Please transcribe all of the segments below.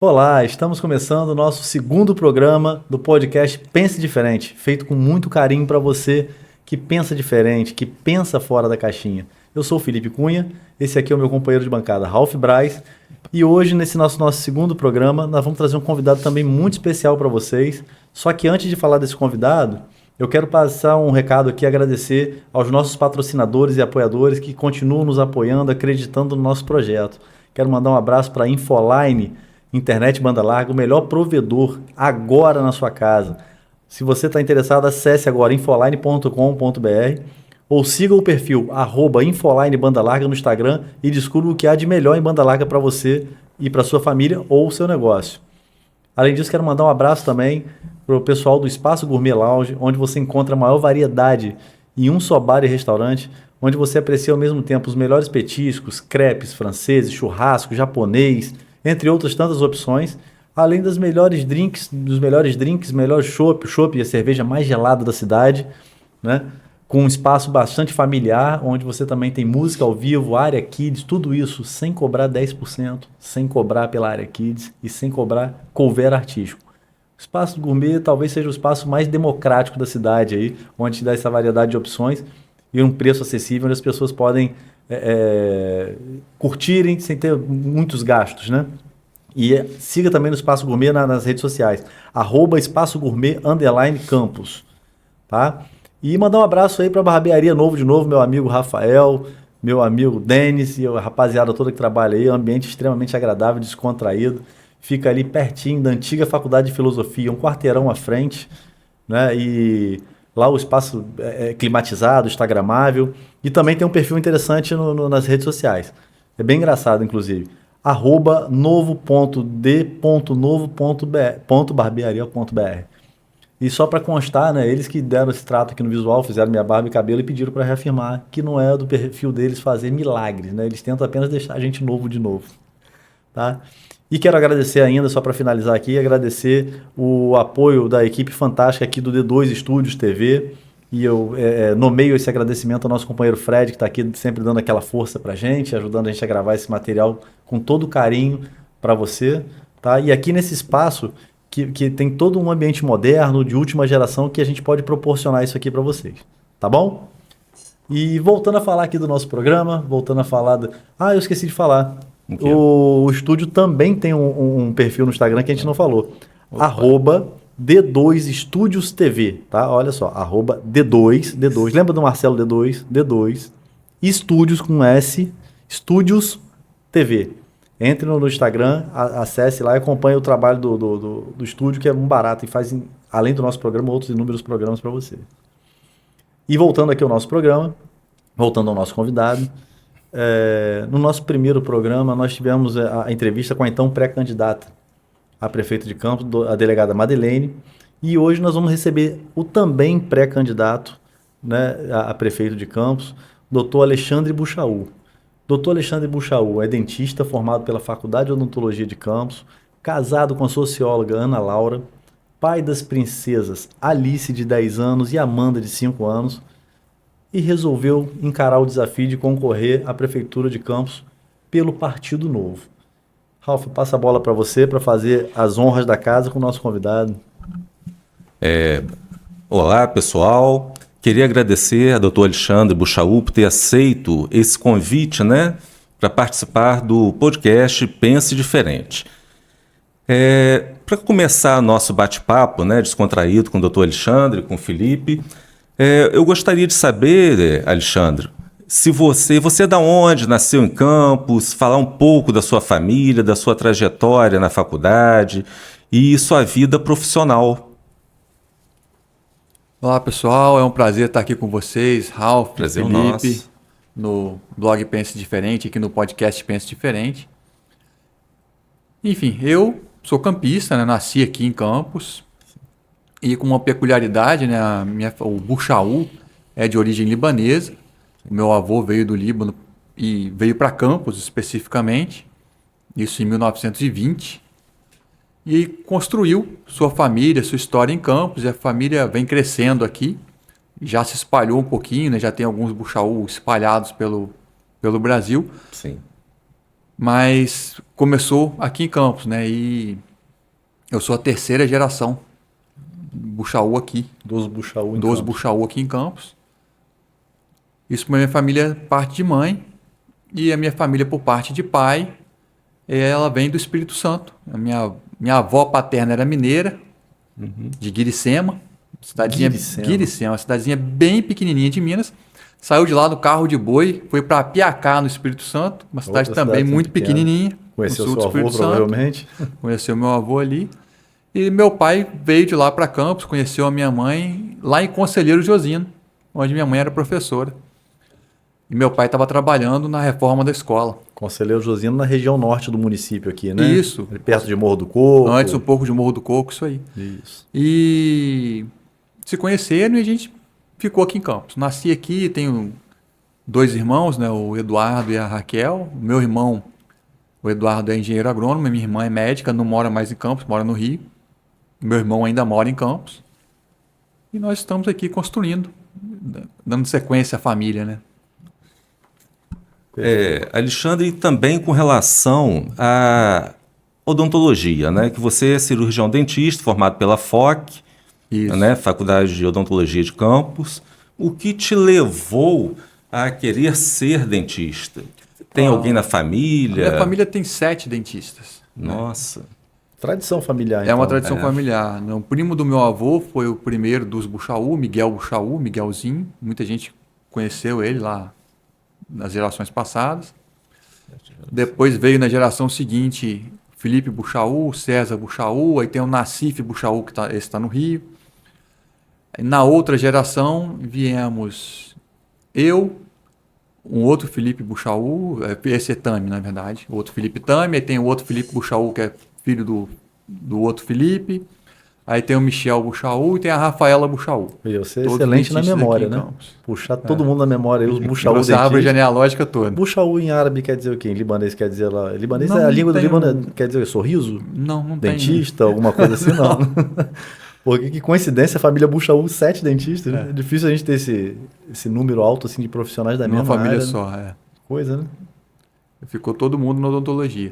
Olá, estamos começando o nosso segundo programa do podcast Pense Diferente, feito com muito carinho para você que pensa diferente, que pensa fora da caixinha. Eu sou o Felipe Cunha, esse aqui é o meu companheiro de bancada, Ralph Braz, e hoje, nesse nosso segundo programa, nós vamos trazer um convidado também muito especial para vocês. Só que antes de falar desse convidado, eu quero passar um recado aqui, agradecer aos nossos patrocinadores e apoiadores que continuam nos apoiando, acreditando no nosso projeto. Quero mandar um abraço para a Infoline, Internet Banda Larga, o melhor provedor agora na sua casa. Se você está interessado, acesse agora infoline.com.br ou siga o perfil @Infoline Banda Larga no Instagram e descubra o que há de melhor em banda larga para você e para sua família ou seu negócio. Além disso, quero mandar um abraço também para o pessoal do Espaço Gourmet Lounge, onde você encontra a maior variedade em um só bar e restaurante, onde você aprecia ao mesmo tempo os melhores petiscos, crepes franceses, churrasco, japonês, entre outras tantas opções, além dos melhores drinks, melhor chopp e a cerveja mais gelada da cidade, né? Com um espaço bastante familiar, onde você também tem música ao vivo, área Kids, tudo isso sem cobrar 10%, sem cobrar pela área Kids e sem cobrar couvert artístico. O espaço gourmet talvez seja o espaço mais democrático da cidade, aí, onde te dá essa variedade de opções e um preço acessível, onde as pessoas podem curtirem sem ter muitos gastos, né? E siga também no Espaço Gourmet nas redes sociais, @Espaço Gourmet _Campus, tá? E mandar um abraço aí para a Barbearia Novo de novo, meu amigo Rafael, meu amigo Denis e a rapaziada toda que trabalha aí, um ambiente extremamente agradável, descontraído, fica ali pertinho da antiga Faculdade de Filosofia, um quarteirão à frente, né? E lá o espaço é climatizado, instagramável, e também tem um perfil interessante nas redes sociais. É bem engraçado, inclusive. @novo.d.novo.barbearia.br. E só para constar, né, eles que deram esse trato aqui no visual, fizeram minha barba e cabelo e pediram para reafirmar que não é do perfil deles fazer milagres, né? Eles tentam apenas deixar a gente novo de novo, tá? E quero agradecer ainda, só para finalizar aqui, agradecer o apoio da equipe fantástica aqui do D2 Estúdios TV. E eu nomeio esse agradecimento ao nosso companheiro Fred, que está aqui sempre dando aquela força para a gente, ajudando a gente a gravar esse material com todo carinho para você, tá? E aqui nesse espaço que tem todo um ambiente moderno, de última geração, que a gente pode proporcionar isso aqui para vocês, tá bom? E voltando a falar aqui do nosso programa, voltando a falar eu esqueci de falar. O estúdio também tem um perfil no Instagram que a gente não falou. Opa. @D2 Estúdios TV, tá? Olha só, @D2, lembra do Marcelo D2? D2, Estúdios com S, Estúdios TV. Entre no Instagram, acesse lá e acompanhe o trabalho do estúdio, que é um barato e faz, além do nosso programa, outros inúmeros programas para você. E voltando aqui ao nosso programa, voltando ao nosso convidado, no nosso primeiro programa nós tivemos a entrevista com a então pré-candidata a prefeito de Campos, a delegada Madeleine, e hoje nós vamos receber o também pré-candidato, né, a prefeito de Campos, Dr. Alexandre Buchaú. Dr. Alexandre Buchaú é dentista formado pela Faculdade de Odontologia de Campos, casado com a socióloga Ana Laura, pai das princesas Alice, de 10 anos, e Amanda, de 5 anos, e resolveu encarar o desafio de concorrer à prefeitura de Campos pelo Partido Novo. Ralf, passa a bola para você para fazer as honras da casa com o nosso convidado. Olá, pessoal. Queria agradecer a Dr. Alexandre Buchaú por ter aceito esse convite, né, para participar do podcast Pense Diferente. Para começar nosso bate-papo, né, descontraído com o Dr. Alexandre, com o Felipe, eu gostaria de saber, Alexandre, se você é da onde, nasceu em Campos, falar um pouco da sua família, da sua trajetória na faculdade e sua vida profissional. Olá, pessoal, é um prazer estar aqui com vocês, Ralph, Prazer Felipe, nosso. no blog Pense Diferente, aqui no podcast Pense Diferente. Enfim, eu sou campista, né? Nasci aqui em Campos e com uma peculiaridade, né? O Buchaú é de origem libanesa. O meu avô veio do Líbano e veio para Campos especificamente, isso em 1920, e construiu sua família, sua história em Campos, e a família vem crescendo aqui, já se espalhou um pouquinho, né? Já tem alguns Buchaú espalhados pelo Brasil. Sim. Mas começou aqui em Campos, né? E eu sou a terceira geração Buchaú aqui. Dos Buchaú em Dos Campos. Buchaú aqui em Campos. Isso para minha família, parte de mãe. E a minha família, por parte de pai, ela vem do Espírito Santo. A minha avó paterna era mineira, de Guiricema. Guiricema, uma cidadezinha bem pequenininha de Minas. Saiu de lá no carro de boi, foi para Piacá, no Espírito Santo. Uma cidade Outra também cidade muito pequena. pequenininha. Conheceu no sul seu do avô, Espírito Santo. provavelmente. Conheceu meu avô ali. E meu pai veio de lá para Campos, conheceu a minha mãe lá em Conselheiro Josino, onde minha mãe era professora. E meu pai estava trabalhando na reforma da escola. Conselheiro Josino na região norte do município aqui, né? Isso. Ali perto de Morro do Coco. Antes um pouco de Morro do Coco, isso aí. Isso. E se conheceram e a gente ficou aqui em Campos. Nasci aqui, tenho 2 irmãos, né, o Eduardo e a Raquel. O meu irmão, o Eduardo, é engenheiro agrônomo, minha irmã é médica, não mora mais em Campos, mora no Rio. Meu irmão ainda mora em Campos. E nós estamos aqui construindo, dando sequência à família, né? Alexandre, e também com relação à odontologia, né? Que você é cirurgião dentista, formado pela FOC, Isso. né? Faculdade de Odontologia de Campos. O que te levou a querer ser dentista? Tem alguém na família? Minha família tem 7 dentistas. Nossa. Tradição familiar, É uma então. tradição familiar. O primo do meu avô foi o primeiro dos Buchaú, Miguel Buchaú, Miguelzinho. Muita gente conheceu ele lá nas gerações passadas. Depois veio na geração seguinte Felipe Buchaú, César Buchaú, aí tem o Nassif Buchaú, que esse está no Rio. Na outra geração viemos eu, um outro Felipe Buchaú, esse é Tami, na verdade, o outro Felipe Tami, aí tem o outro Felipe Buchaú, que é filho do outro Felipe, aí tem o Michel Buchaú e tem a Rafaela Buchaú. E você é Todos excelente na dentistas memória, aqui em né? Campos. Puxar todo mundo na memória aí, os Buchaú Trouxe a árvore dentistas. genealógica toda. Buchaú em árabe quer dizer o quê? Em libanês quer dizer lá. Libanês Não é a língua do tem Líbano, quer dizer sorriso? Não tem. Dentista, alguma coisa assim, não. Porque que coincidência, a família Buchaú, 7 dentistas, né? É difícil a gente ter esse número alto assim, de profissionais da Numa mesma família área, só, né? Coisa, né? Ficou todo mundo na odontologia.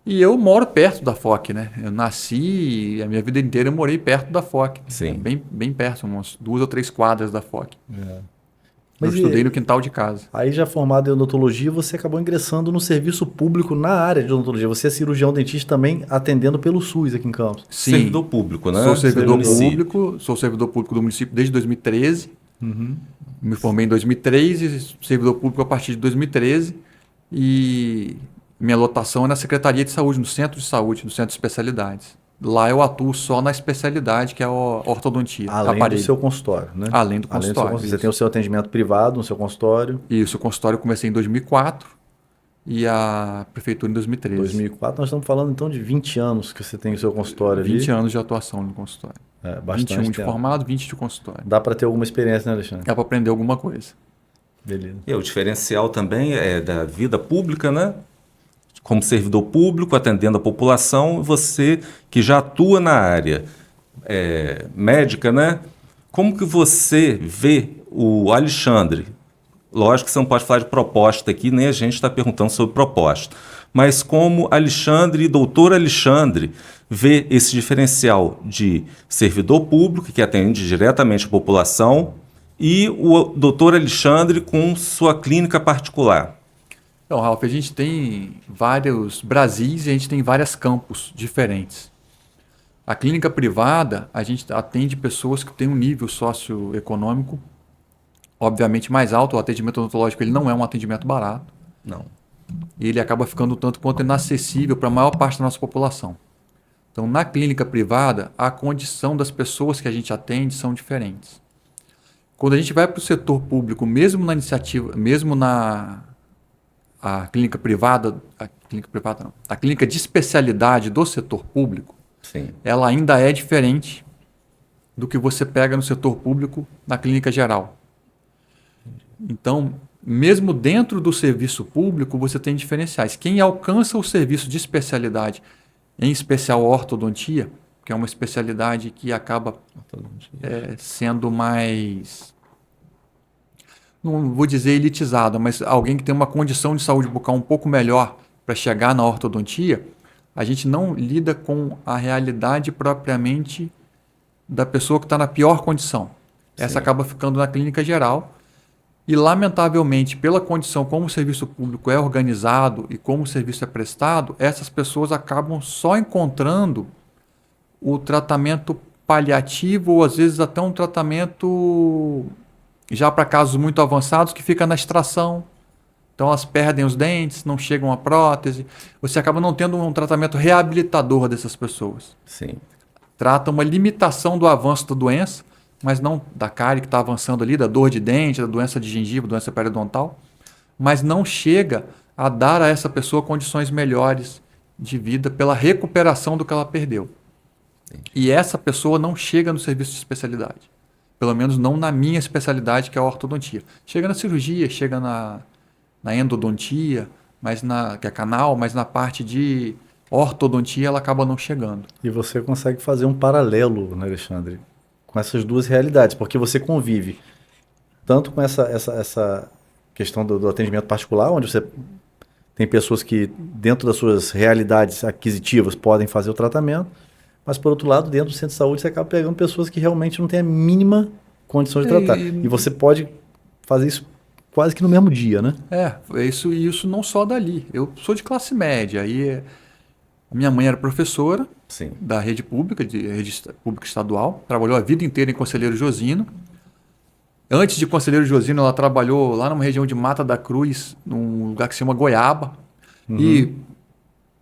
E eu moro perto da FOC, né? Eu nasci, a minha vida inteira eu morei perto da FOC. Sim. Bem perto, umas 2 ou 3 quadras da FOC. Mas eu estudei no quintal de casa. Aí já formado em odontologia, você acabou ingressando no serviço público na área de odontologia. Você é cirurgião dentista também atendendo pelo SUS aqui em Campos. Sim, Servidor público, né? sou servidor Do município. público, sou servidor público do município desde 2013. Me formei em 2003 e servidor público a partir de 2013. E minha lotação é na Secretaria de Saúde, no Centro de Saúde, no Centro de Especialidades. Lá eu atuo só na especialidade, que é a ortodontia. Além aparelho. do seu consultório, né? Além do Além do seu consultório, Você isso. tem o seu atendimento privado no seu consultório. Isso, o consultório eu comecei em 2004 e a prefeitura em 2013. 2004, nós estamos falando então de 20 anos que você tem o seu consultório 20 ali. anos de atuação no consultório. É, bastante 21 de tempo. formado, 20 de consultório. Dá para ter alguma experiência, né, Alexandre? É para aprender alguma coisa. Beleza. O diferencial também é da vida pública, né? Como servidor público, atendendo a população, você que já atua na área médica, né? Como que você vê o Alexandre? Lógico que você não pode falar de proposta aqui, nem a gente está perguntando sobre proposta. Mas como Alexandre e doutor Alexandre vê esse diferencial de servidor público, que atende diretamente a população, e o doutor Alexandre com sua clínica particular? Então, Ralf, a gente tem vários Brasis e a gente tem vários campos diferentes. A clínica privada, a gente atende pessoas que têm um nível socioeconômico obviamente mais alto. O atendimento odontológico ele não é um atendimento barato. Não. E ele acaba ficando tanto quanto inacessível para a maior parte da nossa população. Então, na clínica privada, a condição das pessoas que a gente atende são diferentes. Quando a gente vai para o setor público, mesmo na iniciativa, mesmo na a clínica privada não, a clínica de especialidade do setor público, Sim. ela ainda é diferente do que você pega no setor público na clínica geral. Então, mesmo dentro do serviço público, você tem diferenciais. Quem alcança o serviço de especialidade, em especial ortodontia, que é uma especialidade que acaba sendo mais, não vou dizer elitizada, mas alguém que tem uma condição de saúde bucal um pouco melhor para chegar na ortodontia, a gente não lida com a realidade propriamente da pessoa que está na pior condição. Essa Sim. acaba ficando na clínica geral. E, lamentavelmente, pela condição como o serviço público é organizado e como o serviço é prestado, essas pessoas acabam só encontrando o tratamento paliativo ou, às vezes, até um tratamento já para casos muito avançados que fica na extração. Então, elas perdem os dentes, não chegam à prótese. Você acaba não tendo um tratamento reabilitador dessas pessoas. Sim. Trata uma limitação do avanço da doença, mas não da cárie que está avançando ali, da dor de dente, da doença de gengiva, doença periodontal, mas não chega a dar a essa pessoa condições melhores de vida pela recuperação do que ela perdeu. Entendi. E essa pessoa não chega no serviço de especialidade. Pelo menos não na minha especialidade, que é a ortodontia. Chega na cirurgia, chega na endodontia, que é canal, mas na parte de ortodontia ela acaba não chegando. E você consegue fazer um paralelo, né, Alexandre, com essas duas realidades, porque você convive tanto com essa questão do atendimento particular, onde você tem pessoas que, dentro das suas realidades aquisitivas, podem fazer o tratamento, mas, por outro lado, dentro do centro de saúde, você acaba pegando pessoas que realmente não têm a mínima condição de tratar. E você pode fazer isso quase que no mesmo dia, né? Isso não só dali. Eu sou de classe média, a minha mãe era professora, Sim. da rede pública, de rede pública estadual, trabalhou a vida inteira em Conselheiro Josino. Antes de Conselheiro Josino, ela trabalhou lá numa região de Mata da Cruz, num lugar que se chama Goiaba. Uhum. E,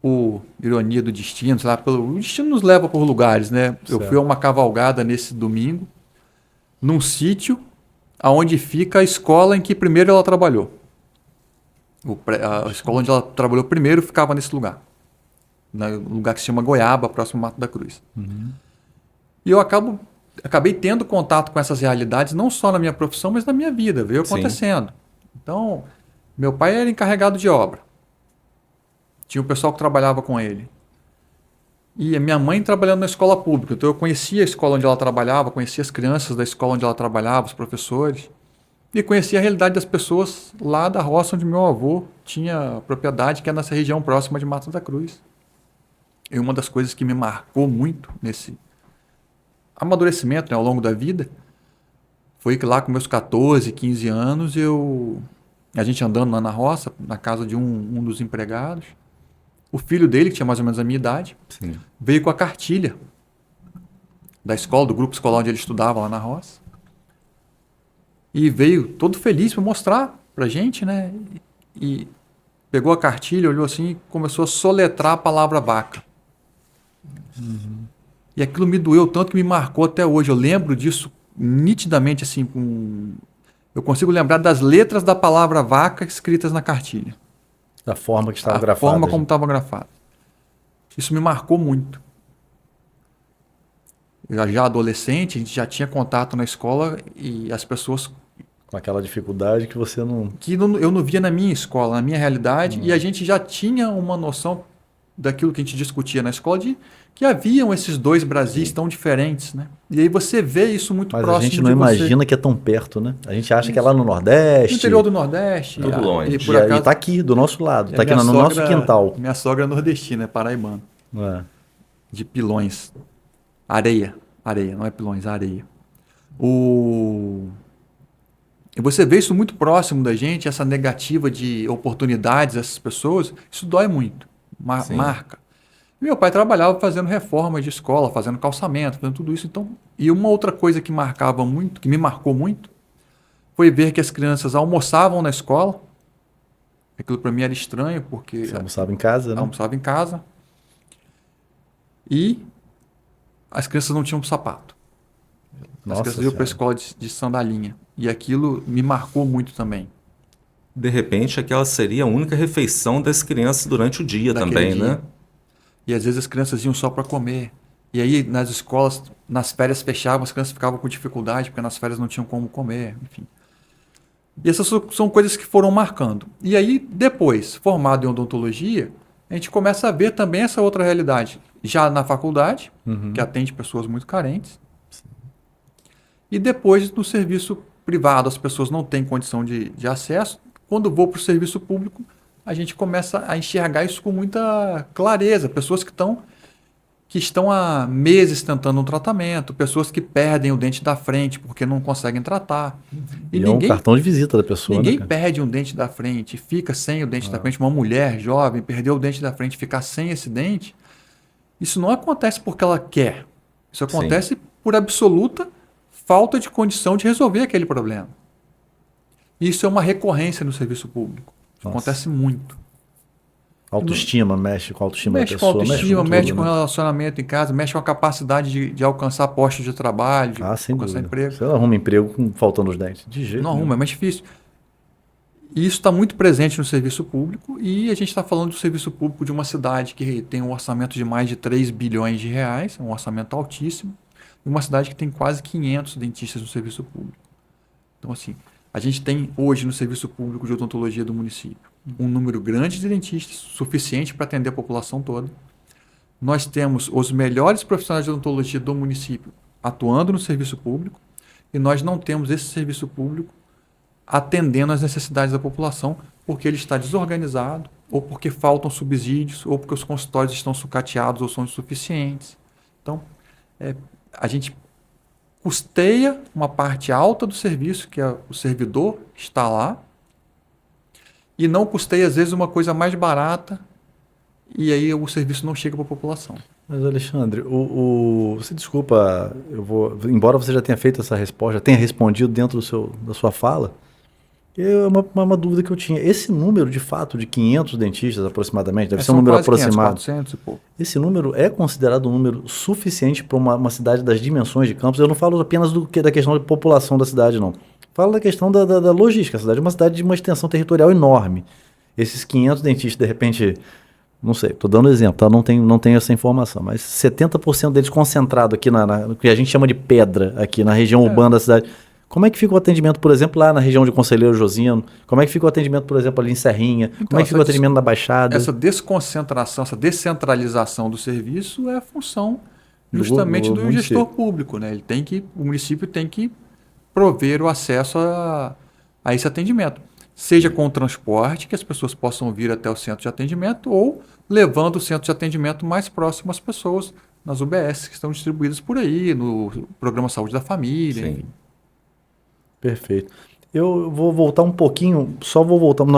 por ironia do destino, sei lá, o destino nos leva por lugares, né? Eu Certo. fui a uma cavalgada nesse domingo, num sítio onde fica a escola em que primeiro ela trabalhou. A escola onde ela trabalhou primeiro ficava nesse lugar. No lugar que se chama Goiaba, próximo ao Mato da Cruz. Uhum. E eu acabei tendo contato com essas realidades, não só na minha profissão, mas na minha vida, veio Sim. acontecendo. Então, meu pai era encarregado de obra. Tinha um pessoal que trabalhava com ele. E a minha mãe trabalhando na escola pública. Então, eu conhecia a escola onde ela trabalhava, conhecia as crianças da escola onde ela trabalhava, os professores. E conhecia a realidade das pessoas lá da roça onde meu avô tinha propriedade, que é nessa região próxima de Mato da Cruz. E uma das coisas que me marcou muito nesse amadurecimento, né, ao longo da vida, foi que lá com meus 14, 15 anos, a gente andando lá na roça, na casa de um dos empregados, o filho dele, que tinha mais ou menos a minha idade, Sim. veio com a cartilha da escola, do grupo escolar onde ele estudava lá na roça, e veio todo feliz para mostrar pra gente, né? E pegou a cartilha, olhou assim e começou a soletrar a palavra vaca. Uhum. E aquilo me doeu tanto que me marcou até hoje. Eu lembro disso nitidamente, assim, eu consigo lembrar das letras da palavra vaca escritas na cartilha. Da forma que estava A grafada. forma como estava grafado. Isso me marcou muito. Eu já adolescente, a gente já tinha contato na escola e as pessoas Com aquela dificuldade que você não... eu não via na minha escola, na minha realidade, e a gente já tinha uma noção daquilo que a gente discutia na escola, de que haviam esses dois Brasis tão diferentes, né? E aí você vê isso muito Mas próximo a gente de não você. imagina que é tão perto, né? A gente acha que é lá no Nordeste. No interior do Nordeste. Tudo longe. E por acaso, tá aqui, do nosso lado. Tá aqui minha no nosso sogra- quintal. Minha sogra é nordestina, é paraibana. É. De Pilões. Areia, não é Pilões, areia. E você vê isso muito próximo da gente, essa negativa de oportunidades dessas pessoas, isso dói muito, Sim. marca. Meu pai trabalhava fazendo reformas de escola, fazendo calçamento, fazendo tudo isso. Então, e uma outra coisa que marcava muito, que me marcou muito, foi ver que as crianças almoçavam na escola. Aquilo para mim era estranho, porque Você almoçava em casa, né? almoçava em casa. E as crianças não tinham sapato. As Nossa crianças iam para a Senhora. escola de sandalinha. E aquilo me marcou muito também. De repente, aquela seria a única refeição das crianças durante o dia Daquele também, dia. né? E às vezes as crianças iam só para comer. E aí nas escolas, nas férias fechavam, as crianças ficavam com dificuldade, porque nas férias não tinham como comer, enfim. E essas são coisas que foram marcando. E aí depois, formado em odontologia, a gente começa a ver também essa outra realidade. Já na faculdade, que atende pessoas muito carentes. E depois no serviço privado, as pessoas não têm condição de acesso. Quando vou para o serviço público, a gente começa a enxergar isso com muita clareza. Pessoas que estão há meses tentando um tratamento, pessoas que perdem o dente da frente porque não conseguem tratar. E é um cartão de visita da pessoa, Ninguém né, perde um dente da frente, fica sem o dente da frente. Uma mulher jovem perdeu o dente da frente, ficar sem esse dente, isso não acontece porque ela quer. Isso acontece por absoluta falta de condição de resolver aquele problema. Isso é uma recorrência no serviço público. Isso acontece muito. Autoestima, mexe com a autoestima da Mexe com pessoa. autoestima, mexe com né? relacionamento em casa, mexe com a capacidade de alcançar postos de trabalho, de Sem alcançar dúvida. emprego. Você não arruma emprego faltando os dentes. De jeito Não nenhum. arruma, é mais difícil. E isso está muito presente no serviço público, e a gente está falando do serviço público de uma cidade que tem um orçamento de mais de 3 bilhões de reais, um orçamento altíssimo, e uma cidade que tem quase 500 dentistas no serviço público. Então, assim, a gente tem hoje no serviço público de odontologia do município um número grande de dentistas, suficiente para atender a população toda. Nós temos os melhores profissionais de odontologia do município atuando no serviço público, e nós não temos esse serviço público atendendo às necessidades da população, porque ele está desorganizado, ou porque faltam subsídios, ou porque os consultórios estão sucateados ou são insuficientes. Então, a gente custeia uma parte alta do serviço, que é o servidor está lá, e não custeia, às vezes, uma coisa mais barata, e aí o serviço não chega para a população. Mas, Alexandre, você desculpa, embora você já tenha feito essa resposta, já tenha respondido dentro da sua fala, é uma dúvida que eu tinha. Esse número, de fato, de 500 dentistas aproximadamente, deve ser um número aproximado. 400 e pouco. Esse número é considerado um número suficiente para uma cidade das dimensões de Campos? Eu não falo apenas da questão da população da cidade, não. Falo da questão da logística. A cidade é uma cidade de uma extensão territorial enorme. Esses 500 dentistas, de repente, não sei, estou dando exemplo, tá? Não tenho essa informação, mas 70% deles concentrado aqui no que a gente chama de pedra, aqui na região urbana da cidade. Como é que fica o atendimento, por exemplo, lá na região de Conselheiro Josino? Como é que fica o atendimento, por exemplo, ali em Serrinha? Então, como é que fica o atendimento na Baixada? Essa desconcentração, essa descentralização do serviço é a função justamente do gestor público, né? O município tem que prover o acesso a esse atendimento. Seja com o transporte, que as pessoas possam vir até o centro de atendimento, ou levando o centro de atendimento mais próximo às pessoas, nas UBS que estão distribuídas por aí, no Programa Saúde da Família. Enfim. Perfeito. Eu vou voltar um pouquinho, nós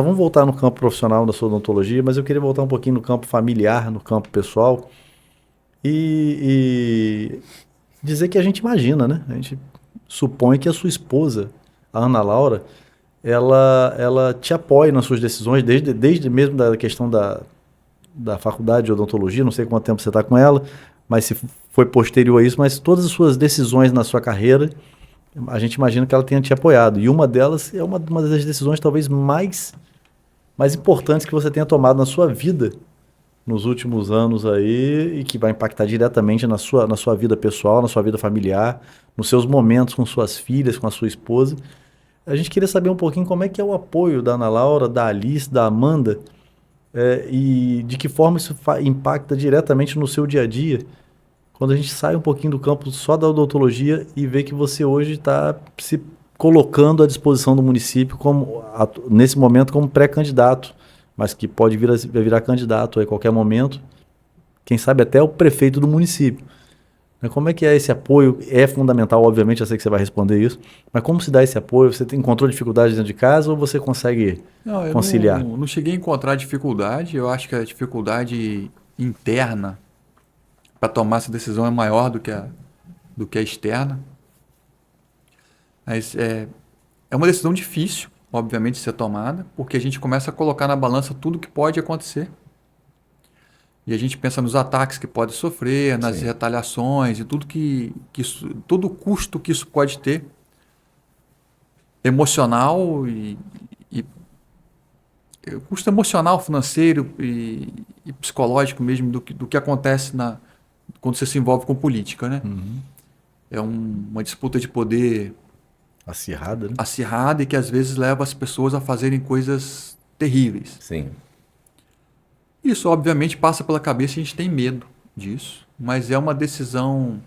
vamos voltar no campo profissional da sua odontologia, mas eu queria voltar um pouquinho no campo familiar, no campo pessoal, e dizer que a gente imagina, né? A gente supõe que a sua esposa, a Ana Laura, ela te apoia nas suas decisões, desde mesmo da questão da faculdade de odontologia, não sei quanto tempo você está com ela, mas se foi posterior a isso, mas todas as suas decisões na sua carreira, a gente imagina que ela tenha te apoiado. E uma delas é uma das decisões talvez mais importantes que você tenha tomado na sua vida nos últimos anos aí, e que vai impactar diretamente na sua vida pessoal, na sua vida familiar, nos seus momentos com suas filhas, com a sua esposa. A gente queria saber um pouquinho como é que é o apoio da Ana Laura, da Alice, da Amanda, e de que forma isso impacta diretamente no seu dia a dia, quando a gente sai um pouquinho do campo só da odontologia e vê que você hoje está se colocando à disposição do município, nesse momento, como pré-candidato, mas que pode virar candidato a qualquer momento, quem sabe até o prefeito do município. Como é que é esse apoio? É fundamental, obviamente, eu sei que você vai responder isso, mas como se dá esse apoio? Você encontrou dificuldade dentro de casa ou você consegue conciliar? Eu não cheguei a encontrar dificuldade, eu acho que a dificuldade interna para tomar essa decisão é maior do que a externa. Mas é uma decisão difícil, obviamente, de ser tomada, porque a gente começa a colocar na balança tudo que pode acontecer. E a gente pensa nos ataques que pode sofrer, nas retaliações e todo o custo que isso pode ter, emocional e custo emocional, financeiro e psicológico mesmo do que acontece quando você se envolve com política, né? Uhum. É uma disputa de poder acirrada, né? Acirrada, e que às vezes leva as pessoas a fazerem coisas terríveis. Sim. Isso, obviamente, passa pela cabeça e a gente tem medo disso, mas é uma decisão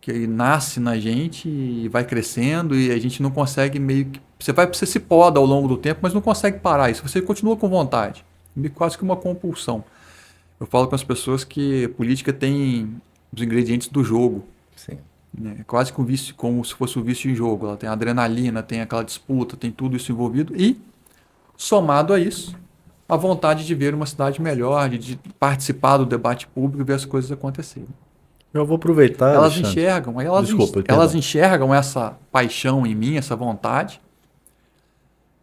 que nasce na gente e vai crescendo, e a gente não consegue meio que Você se poda ao longo do tempo, mas não consegue parar isso. Você continua com vontade. Quase que uma compulsão. Eu falo com as pessoas que política tem os ingredientes do jogo. Sim. É quase que um vício, como se fosse um vício em jogo. Ela tem adrenalina, tem aquela disputa, tem tudo isso envolvido. E, somado a isso, a vontade de ver uma cidade melhor, de participar do debate público e ver as coisas acontecerem. Eu vou aproveitar, Elas Alexandre. enxergam, Desculpa, elas perdão. enxergam essa paixão em mim, essa vontade.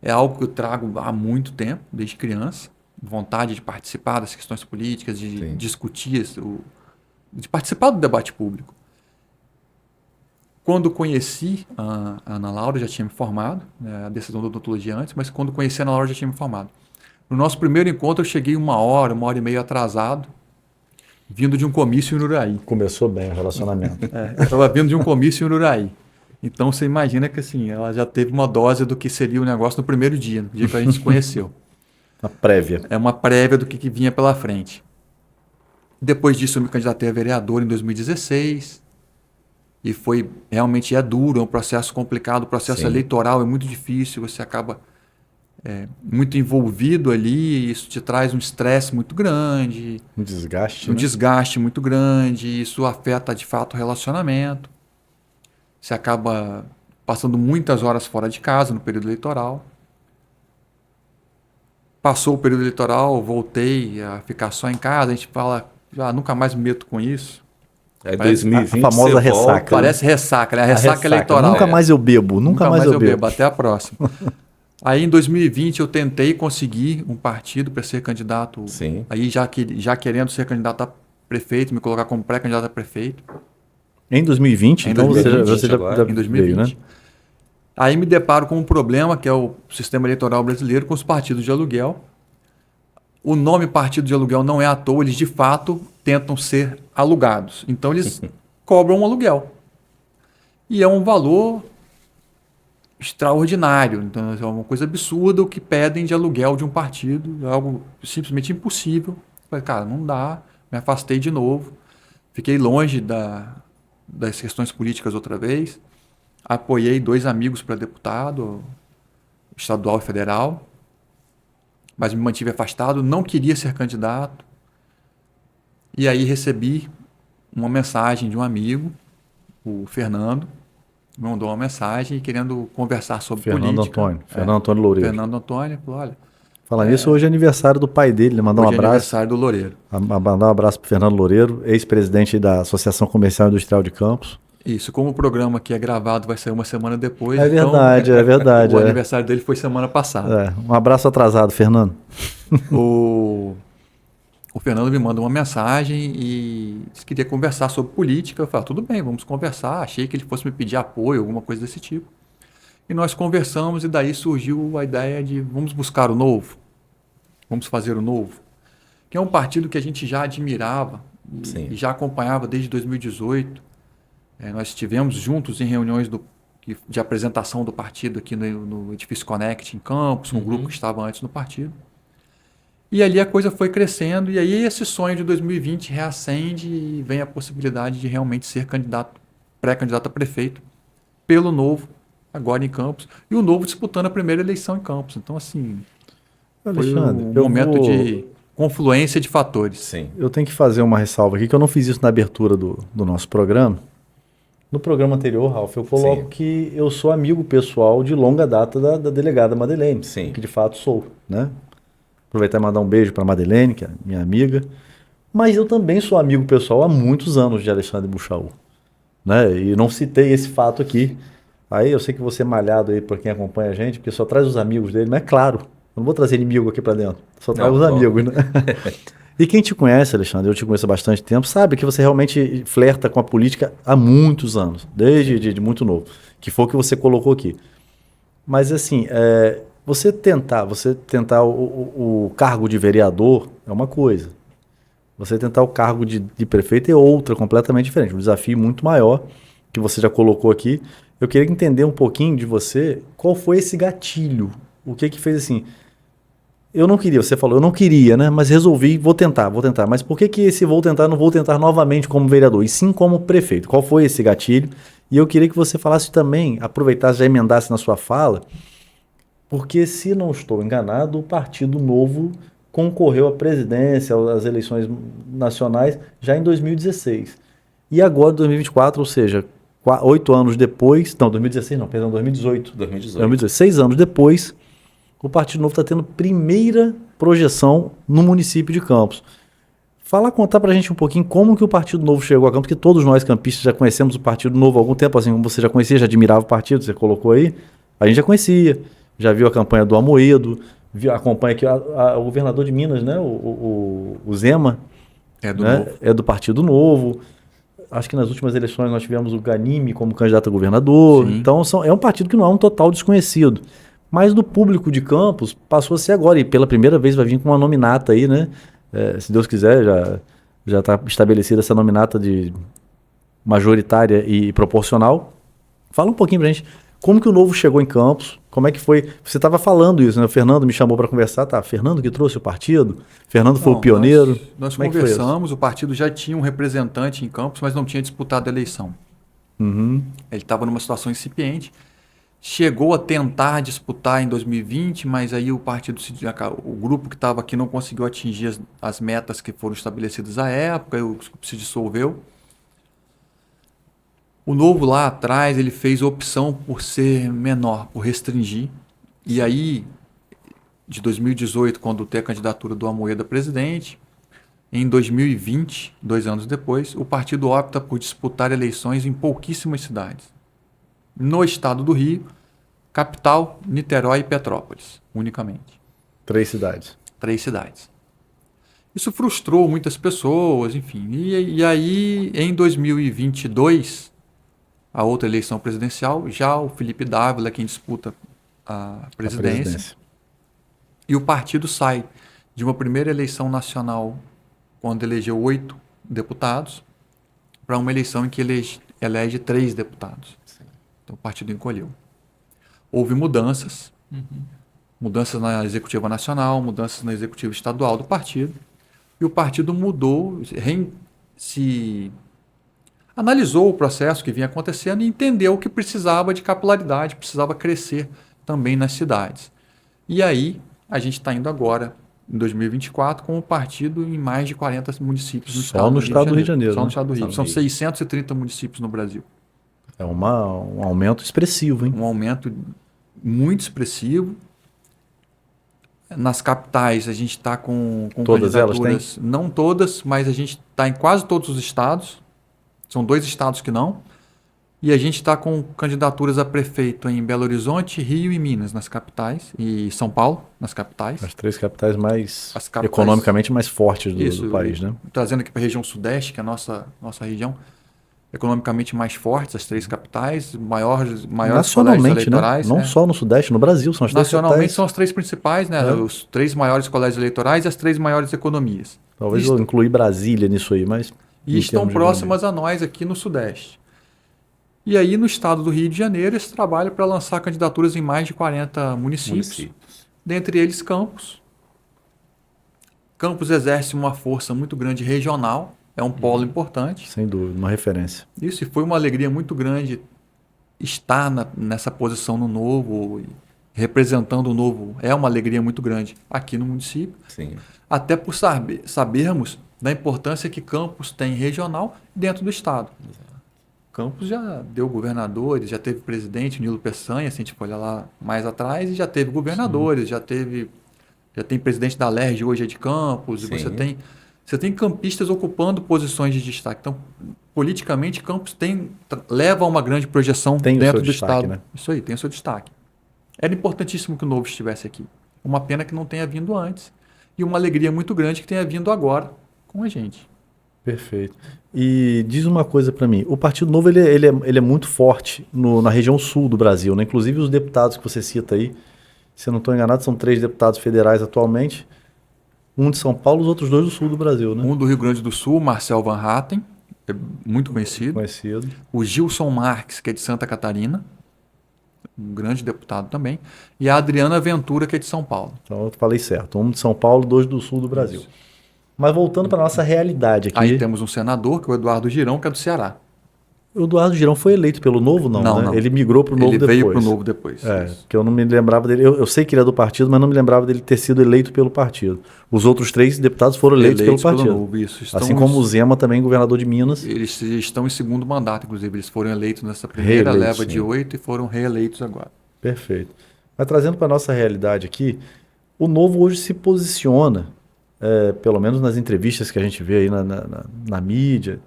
É algo que eu trago há muito tempo, desde criança. Vontade de participar das questões políticas, de Sim. discutir, de participar do debate público. Quando conheci a Ana Laura, já tinha me formado, a decisão da odontologia antes, mas quando conheci a Ana Laura, já tinha me formado. No nosso primeiro encontro, eu cheguei 1 hora e meia atrasado, vindo de um comício em Ururaí. Começou bem o relacionamento. Eu estava vindo de um comício em Ururaí. Então, você imagina que assim, ela já teve uma dose do que seria o negócio no primeiro dia, no dia que a gente se conheceu. A prévia. É uma prévia do que vinha pela frente. Depois disso, eu me candidatei a vereador em 2016. E foi, realmente é duro, é um processo complicado. O processo Sim. eleitoral é muito difícil, você acaba muito envolvido ali, isso te traz um estresse muito grande, Um desgaste, um né? desgaste muito grande, isso afeta de fato o relacionamento. Você acaba passando muitas horas fora de casa no período eleitoral. Passou o período eleitoral, voltei a ficar só em casa, a gente fala, nunca mais me meto com isso. Aí Parece 2020 a famosa você ressaca. volta, Parece ressaca, né? A ressaca eleitoral. Nunca mais eu bebo, nunca mais eu bebo. Até a próxima. Aí em 2020 eu tentei conseguir um partido para ser candidato. Sim. Aí já querendo ser candidato a prefeito, me colocar como pré-candidato a prefeito. Em 2020, Em então 2020 você já agora, Em 2020. veio, né? Aí me deparo com um problema que é o sistema eleitoral brasileiro com os partidos de aluguel. O nome partido de aluguel não é à toa, eles de fato tentam ser alugados. Então eles cobram um aluguel. E é um valor extraordinário. Então é uma coisa absurda o que pedem de aluguel de um partido. É algo simplesmente impossível. Falei, cara, não dá. Me afastei de novo. Fiquei longe das questões políticas outra vez. Apoiei 2 amigos para deputado, estadual e federal. Mas me mantive afastado, não queria ser candidato. E aí recebi uma mensagem de um amigo, o Fernando, me mandou uma mensagem querendo conversar sobre Fernando política. Antônio. Fernando Antônio Loureiro. Fernando Antônio falou, olha, Falando nisso, hoje é aniversário do pai dele. Mandar um hoje é abraço. aniversário do Loureiro. Mandar um abraço para Fernando Loureiro, ex-presidente da Associação Comercial e Industrial de Campos. Isso, como o programa aqui é gravado, vai sair uma semana depois. É verdade, é verdade. O aniversário dele foi semana passada. Um abraço atrasado, Fernando. O Fernando me manda uma mensagem e disse que queria conversar sobre política. Eu falei, tudo bem, vamos conversar. Achei que ele fosse me pedir apoio, alguma coisa desse tipo. E nós conversamos e daí surgiu a ideia de vamos buscar o novo. Vamos fazer o novo. Que é um partido que a gente já admirava e já acompanhava desde 2018. Nós estivemos juntos em reuniões de apresentação do partido aqui no Edifício Connect em Campos, um grupo que estava antes no partido. E ali a coisa foi crescendo, e aí esse sonho de 2020 reacende e vem a possibilidade de realmente ser pré-candidato a prefeito pelo Novo, agora em Campos, e o Novo disputando a primeira eleição em Campos. Então, assim, Alexandre, foi um momento de confluência de fatores. Sim. Eu tenho que fazer uma ressalva aqui, que eu não fiz isso na abertura do nosso programa. No programa anterior, Ralf, eu coloco Sim. que eu sou amigo pessoal de longa data da delegada Madeleine, Sim. que de fato sou, né? Aproveitar e mandar um beijo para Madeleine, que é minha amiga. Mas eu também sou amigo pessoal há muitos anos de Alexandre Buchaú, né? E não citei esse fato aqui. Aí eu sei que você é malhado aí para quem acompanha a gente, porque só traz os amigos dele, mas é claro, eu não vou trazer inimigo aqui para dentro, só trago os amigos, né? E quem te conhece, Alexandre, eu te conheço há bastante tempo, sabe que você realmente flerta com a política há muitos anos, desde de muito novo, que foi o que você colocou aqui. Mas assim, você tentar o cargo de vereador é uma coisa, você tentar o cargo de prefeito é outra, completamente diferente, um desafio muito maior, que você já colocou aqui. Eu queria entender um pouquinho de você, qual foi esse gatilho, o que fez assim... Eu não queria, você falou, eu não queria, né? Mas resolvi, vou tentar. Mas por que esse vou tentar, não vou tentar novamente como vereador, e sim como prefeito? Qual foi esse gatilho? E eu queria que você falasse também, aproveitasse, já emendasse na sua fala, Porque, se não estou enganado, o Partido Novo concorreu à presidência, às eleições nacionais, já em 2016. E agora, em 2024, ou seja, 8 anos depois, não, 2016 não, perdão, 2018. 2018. 6 anos depois, o Partido Novo está tendo primeira projeção no município de Campos. Contar pra gente um pouquinho como que o Partido Novo chegou a Campos, porque todos nós campistas já conhecemos o Partido Novo há algum tempo, assim como você já conhecia, já admirava o partido, você colocou aí, a gente já conhecia, já viu a campanha do Amoedo, acompanha aqui o governador de Minas, né, o Zema, É do né, Novo. é do Partido Novo. Acho que nas últimas eleições nós tivemos o Ganime como candidato a governador. Sim. Então é um partido que não é um total desconhecido. Mas do público de Campos passou a ser agora. E pela primeira vez vai vir com uma nominata aí, né? Se Deus quiser, já está estabelecida essa nominata de majoritária e proporcional. Fala um pouquinho pra gente. Como que o Novo chegou em Campos? Como é que foi? Você estava falando isso, né? O Fernando me chamou para conversar. Tá, Fernando que trouxe o partido? Fernando foi o Não, pioneiro? Nós Como é que foi isso? conversamos, o partido já tinha um representante em Campos, mas não tinha disputado a eleição. Uhum. Ele estava numa situação incipiente. Chegou a tentar disputar em 2020, mas aí o partido, o grupo que estava aqui não conseguiu atingir as metas que foram estabelecidas à época, e o grupo se dissolveu. O Novo lá atrás, ele fez a opção por ser menor, por restringir. E aí, de 2018, quando tem a candidatura do Amoedo a presidente, em 2020, 2 anos depois, o partido opta por disputar eleições em pouquíssimas cidades. No estado do Rio, capital, Niterói e Petrópolis, unicamente. 3 cidades. 3 cidades. Isso frustrou muitas pessoas, enfim. E aí, em 2022, a outra eleição presidencial, já o Felipe Dávila é quem disputa a presidência. E o partido sai de uma primeira eleição nacional, quando elegeu 8 deputados, para uma eleição em que elege 3 deputados. Então o partido encolheu. Houve mudanças. Mudanças na executiva nacional, mudanças na executiva estadual do partido. E o partido mudou, se analisou o processo que vinha acontecendo e entendeu que precisava de capilaridade, precisava crescer também nas cidades. E aí, a gente está indo agora, em 2024, com o partido em mais de 40 municípios Só no estado do Rio de Janeiro. Só no né? estado do Rio. São 630 municípios no Brasil. É um aumento expressivo, hein? Um aumento muito expressivo. Nas capitais, a gente está com Todas elas candidaturas, não todas, mas a gente está em quase todos os estados. São 2 estados que não. E a gente está com candidaturas a prefeito em Belo Horizonte, Rio e Minas, nas capitais. E São Paulo, nas capitais. As 3 capitais mais As capitais- economicamente mais fortes do Isso, país, né? Trazendo aqui para a região sudeste, que é a nossa região, economicamente mais fortes, as 3 capitais, maiores colégios Nacionalmente, né? eleitorais. Não né? só no Sudeste, no Brasil, são as 3 Nacionalmente capitais. são as 3 principais, né? É. Os 3 maiores colégios eleitorais e as 3 maiores economias. Talvez E eu incluir Brasília nisso aí, mas... E em estão termos de próximas a nós aqui no Sudeste. E aí, no estado do Rio de Janeiro, esse trabalho para lançar candidaturas em mais de 40 municípios, dentre eles Campos. Campos exerce uma força muito grande regional, é um polo importante. Sem dúvida, uma referência. Isso, e foi uma alegria muito grande estar nessa posição no Novo, e representando o Novo, é uma alegria muito grande aqui no município. Sim. Até por sabermos da importância que Campos tem regional dentro do estado. Campos já deu governadores, já teve presidente, Nilo Peçanha, se a gente for olhar lá mais atrás, e já teve governadores, já tem presidente da LERJ hoje é de Campos, e Sim. você tem campistas ocupando posições de destaque. Então, politicamente, Campos leva a uma grande projeção Tem o dentro seu do destaque, estado. né? Isso aí, tem o seu destaque. Era importantíssimo que o Novo estivesse aqui. Uma pena que não tenha vindo antes. E uma alegria muito grande que tenha vindo agora com a gente. Perfeito. E diz uma coisa para mim, o Partido Novo ele é muito forte na região sul do Brasil, né? Inclusive os deputados que você cita aí, se eu não estou enganado, são 3 deputados federais atualmente, um de São Paulo, os outros 2 do sul do Brasil, né? Um do Rio Grande do Sul, Marcel Van Hatten, é muito conhecido. Conhecido. O Gilson Marques, que é de Santa Catarina, um grande deputado também. E a Adriana Ventura, que é de São Paulo. Então eu falei certo, um de São Paulo, 2 do sul do Brasil. Isso. Mas voltando para nossa realidade aqui, Aí temos um senador, que é o Eduardo Girão, que é do Ceará. O Eduardo Girão foi eleito pelo Novo, não, Não, né? não. Ele migrou para o Novo depois. Ele veio para o Novo depois. Isso. Que eu não me lembrava dele. Eu sei que ele é do partido, mas não me lembrava dele ter sido eleito pelo partido. Os outros 3 deputados foram eleitos pelo partido. Novo, isso. Assim como o Zema, também governador de Minas. Eles estão em segundo mandato, inclusive. Eles foram eleitos nessa primeira leva de 8 e foram reeleitos agora. Perfeito. Mas trazendo para a nossa realidade aqui, o Novo hoje se posiciona, pelo menos nas entrevistas que a gente vê aí na mídia,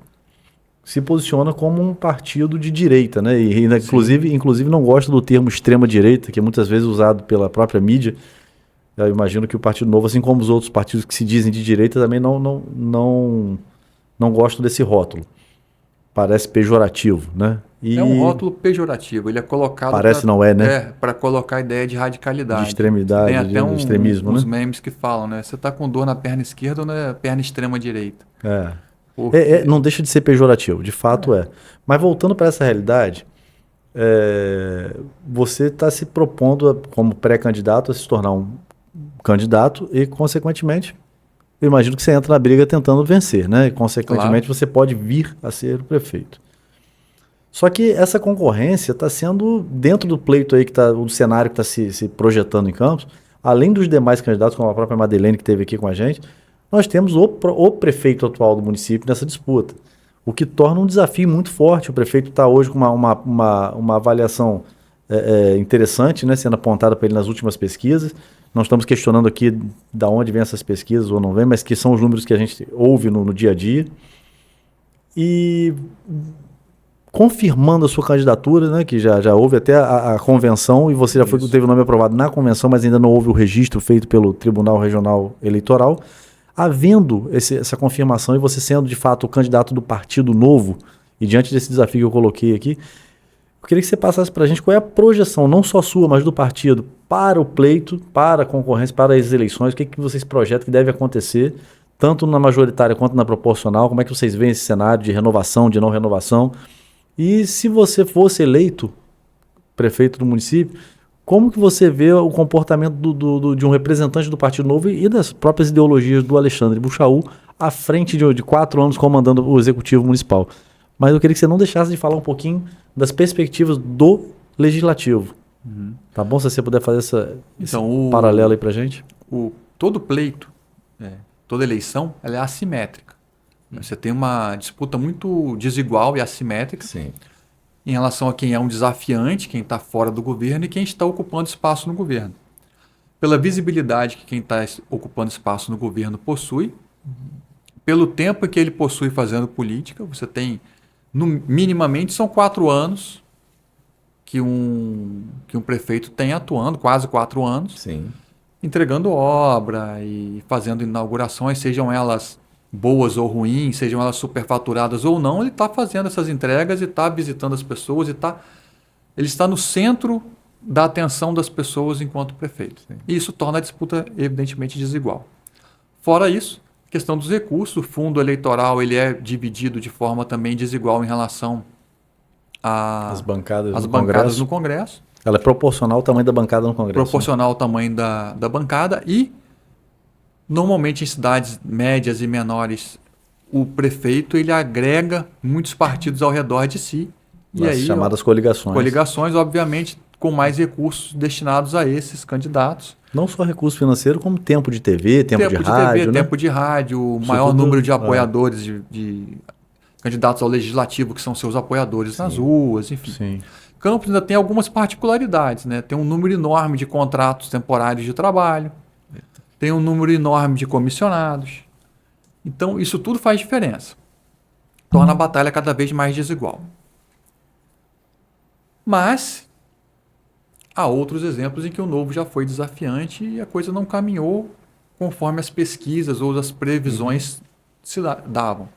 se posiciona como um partido de direita, né? E inclusive não gosta do termo extrema-direita, que é muitas vezes usado pela própria mídia. Eu imagino que o Partido Novo, assim como os outros partidos que se dizem de direita, também não gostam desse rótulo. Parece pejorativo, né? É um rótulo pejorativo, ele é colocado... Parece não é, né? Para colocar a ideia de radicalidade. De extremidade, tem até de extremismo, uns né? memes que falam, né? Você está com dor na perna esquerda ou na perna extrema-direita? Não deixa de ser pejorativo, de fato é. Mas voltando para essa realidade, você está se propondo, como pré-candidato, a se tornar um candidato e, consequentemente, eu imagino que você entra na briga tentando vencer, né? E, consequentemente, você pode vir a ser o prefeito. Só que essa concorrência está sendo, dentro do pleito aí, do cenário que está se projetando em Campos, além dos demais candidatos, como a própria Madeleine, que esteve aqui com a gente, nós temos o prefeito atual do município nessa disputa, o que torna um desafio muito forte. O prefeito está hoje com uma avaliação interessante, né, sendo apontada para ele nas últimas pesquisas. Nós estamos questionando aqui de onde vêm essas pesquisas ou não vêm, mas que são os números que a gente ouve no dia a dia. E confirmando a sua candidatura, né, que já houve até a convenção, e você já teve o nome aprovado na convenção, mas ainda não houve o registro feito pelo Tribunal Regional Eleitoral. Havendo essa confirmação e você sendo de fato o candidato do Partido Novo, e diante desse desafio que eu coloquei aqui, eu queria que você passasse para a gente qual é a projeção, não só sua, mas do partido, para o pleito, para a concorrência, para as eleições, o que vocês projetam que deve acontecer, tanto na majoritária quanto na proporcional, como é que vocês veem esse cenário de renovação, de não renovação, e se você fosse eleito prefeito do município, como que você vê o comportamento de um representante do Partido Novo e das próprias ideologias do Alexandre Buchaú à frente de 4 anos comandando o Executivo Municipal? Mas eu queria que você não deixasse de falar um pouquinho das perspectivas do Legislativo. Tá bom? Se você puder fazer esse paralelo aí pra gente. Todo pleito, toda eleição, ela é assimétrica. Você tem uma disputa muito desigual e assimétrica. Sim. Em relação a quem é um desafiante, quem está fora do governo e quem está ocupando espaço no governo. Pela visibilidade que quem está ocupando espaço no governo possui, pelo tempo que ele possui fazendo política, você tem, minimamente, são 4 anos que um prefeito tem atuando, quase 4 anos, Sim. entregando obra e fazendo inaugurações, sejam elas boas ou ruins, sejam elas superfaturadas ou não, ele está fazendo essas entregas e está visitando as pessoas, ele está no centro da atenção das pessoas enquanto prefeito. Sim. E isso torna a disputa evidentemente desigual. Fora isso, a questão dos recursos, o fundo eleitoral ele é dividido de forma também desigual em relação às bancadas no Congresso. Ela é proporcional ao tamanho da bancada no Congresso. Proporcional ao tamanho da bancada e normalmente em cidades médias e menores, o prefeito ele agrega muitos partidos ao redor de si. As chamadas coligações. Coligações, obviamente, com mais recursos destinados a esses candidatos. Não só recurso financeiro, como tempo de TV, tempo de rádio. TV, tempo de rádio, maior número de apoiadores de candidatos ao legislativo, que são seus apoiadores nas ruas, enfim. Sim. Campos ainda tem algumas particularidades, né? Tem um número enorme de contratos temporários de trabalho. Tem um número enorme de comissionados. Então, isso tudo faz diferença. Torna a batalha cada vez mais desigual. Mas, há outros exemplos em que o Novo já foi desafiante e a coisa não caminhou conforme as pesquisas ou as previsões se davam.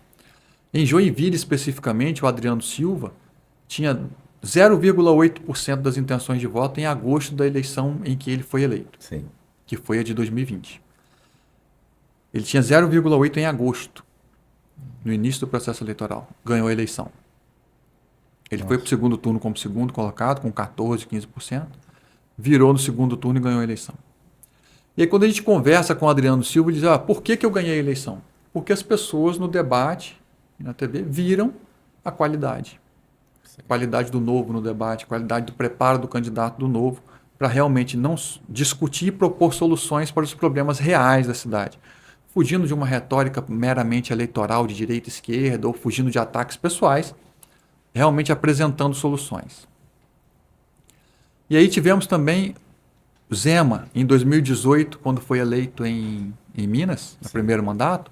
Em Joinville, especificamente, o Adriano Silva tinha 0,8% das intenções de voto em agosto da eleição em que ele foi eleito. Sim. Que foi a de 2020. Ele tinha 0,8% em agosto, no início do processo eleitoral. Ganhou a eleição. Ele foi para o segundo turno como segundo colocado, com 14%, 15%. Virou no segundo turno e ganhou a eleição. E aí quando a gente conversa com o Adriano Silva, ele diz, por que eu ganhei a eleição? Porque as pessoas no debate, na TV, viram a qualidade. qualidade do Novo no debate, qualidade do preparo do candidato do Novo, para realmente não discutir e propor soluções para os problemas reais da cidade. Fugindo de uma retórica meramente eleitoral de direita e esquerda, ou fugindo de ataques pessoais, realmente apresentando soluções. E aí tivemos também Zema, em 2018, quando foi eleito em Minas, no primeiro mandato.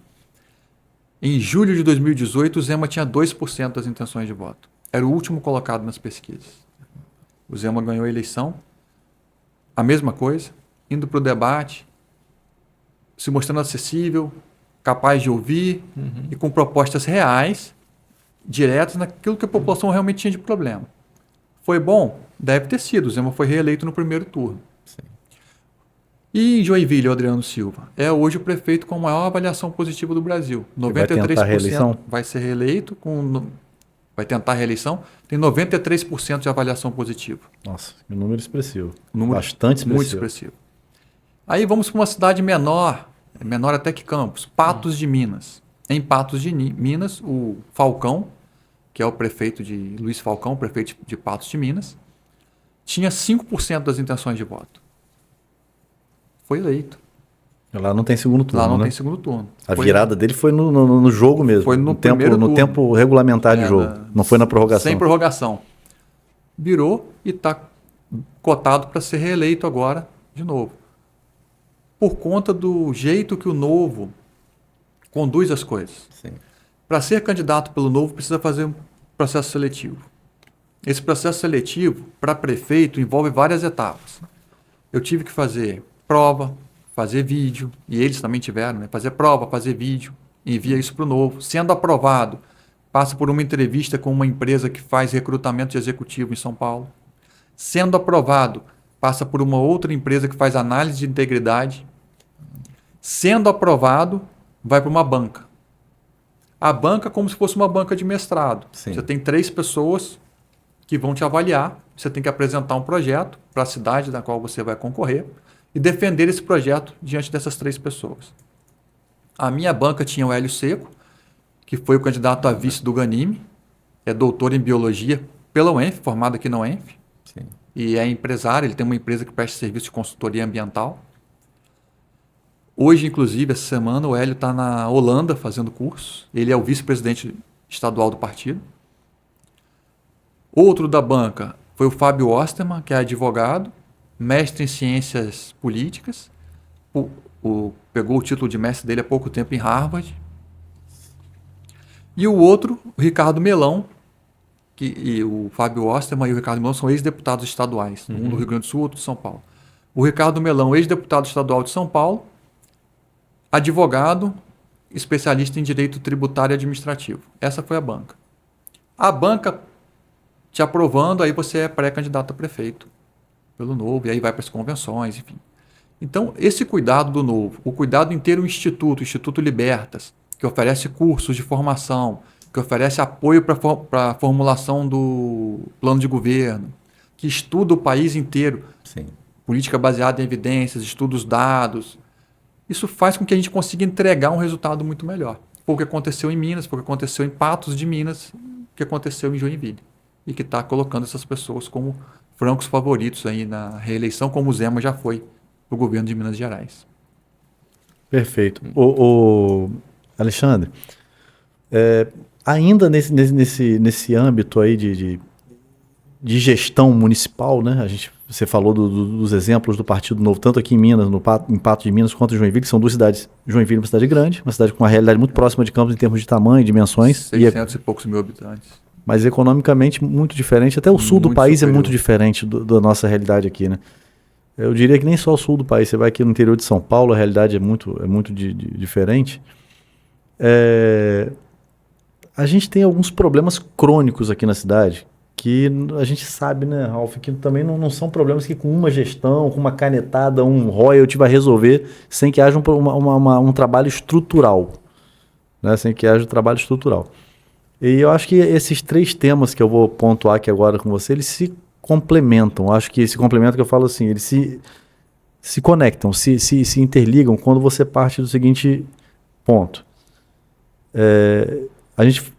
Em julho de 2018, o Zema tinha 2% das intenções de voto. Era o último colocado nas pesquisas. O Zema ganhou a eleição, a mesma coisa, indo para o debate, se mostrando acessível, capaz de ouvir e com propostas reais, diretas naquilo que a população realmente tinha de problema. Foi bom? Deve ter sido. O Zema foi reeleito no primeiro turno. Sim. E em Joinville, o Adriano Silva é hoje o prefeito com a maior avaliação positiva do Brasil. 93% vai tentar a reeleição? Vai ser reeleito, vai tentar a reeleição, tem 93% de avaliação positiva. Nossa, que número expressivo. Número Bastante expressivo. Muito expressivo. Aí vamos para uma cidade menor até que Campos, Patos de Minas. Em Patos de Minas, o Falcão, que é o prefeito de Luiz Falcão, prefeito de Patos de Minas, tinha 5% das intenções de voto. Foi eleito. Lá não tem segundo turno, Lá não né? tem segundo turno. A virada dele foi no jogo mesmo. Foi no tempo regulamentar de jogo. Não foi na prorrogação. Sem prorrogação. Virou e está cotado para ser reeleito agora de novo. Por conta do jeito que o Novo conduz as coisas. Para ser candidato pelo Novo, precisa fazer um processo seletivo. Esse processo seletivo, para prefeito, envolve várias etapas. Eu tive que fazer prova, fazer vídeo, e eles também tiveram, né? Fazer prova, fazer vídeo, envia isso para o Novo. Sendo aprovado, passa por uma entrevista com uma empresa que faz recrutamento de executivo em São Paulo. Sendo aprovado, passa por uma outra empresa que faz análise de integridade. Sendo aprovado, vai para uma banca. A banca é como se fosse uma banca de mestrado. Sim. Você tem 3 pessoas que vão te avaliar. Você tem que apresentar um projeto para a cidade na qual você vai concorrer e defender esse projeto diante dessas 3 pessoas. A minha banca tinha o Hélio Seco, que foi o candidato a vice do Ganime, é doutor em biologia pela UENF, formado aqui na UENF, Sim. e é empresário, ele tem uma empresa que presta serviço de consultoria ambiental. Hoje, inclusive, essa semana, o Hélio está na Holanda fazendo curso. Ele é o vice-presidente estadual do partido. Outro da banca foi o Fábio Osterman, que é advogado, mestre em ciências políticas. Pegou o título de mestre dele há pouco tempo em Harvard. E o outro, o Ricardo Melão, e o Fábio Osterman e o Ricardo Melão são ex-deputados estaduais, um do Rio Grande do Sul, outro de São Paulo. O Ricardo Melão, ex-deputado estadual de São Paulo, advogado, especialista em direito tributário e administrativo. Essa foi a banca. A banca te aprovando, aí você é pré-candidato a prefeito pelo Novo, e aí vai para as convenções, enfim. Então, esse cuidado do Novo, o cuidado em ter um instituto, o Instituto Libertas, que oferece cursos de formação, que oferece apoio para a formulação do plano de governo, que estuda o país inteiro, Sim. política baseada em evidências, estudos dados. Isso faz com que a gente consiga entregar um resultado muito melhor. Foi o que aconteceu em Minas, foi o que aconteceu em Patos de Minas, o que aconteceu em Joinville. E que está colocando essas pessoas como francos favoritos aí na reeleição, como o Zema já foi para o governo de Minas Gerais. Perfeito. O Alexandre, ainda nesse âmbito aí de gestão municipal, né? Você falou dos exemplos do Partido Novo, tanto aqui em Minas, em Patos de Minas, quanto em Joinville, que são 2 cidades. Joinville é uma cidade grande, uma cidade com uma realidade muito próxima de Campos em termos de tamanho, dimensões. 600 e poucos mil habitantes. Mas economicamente muito diferente. Até o sul do país superior. é muito diferente da nossa realidade aqui, né? Eu diria que nem só o sul do país. Você vai aqui no interior de São Paulo, a realidade é muito diferente. A gente tem alguns problemas crônicos aqui na cidade que a gente sabe, né, Ralf, que também não são problemas que com uma gestão, com uma canetada, um royalty vai resolver sem que haja um trabalho estrutural, né? Sem que haja um trabalho estrutural. E eu acho que esses 3 temas que eu vou pontuar aqui agora com você, eles se complementam. Eu acho que esse complemento que eu falo assim, eles se conectam, se interligam quando você parte do seguinte ponto.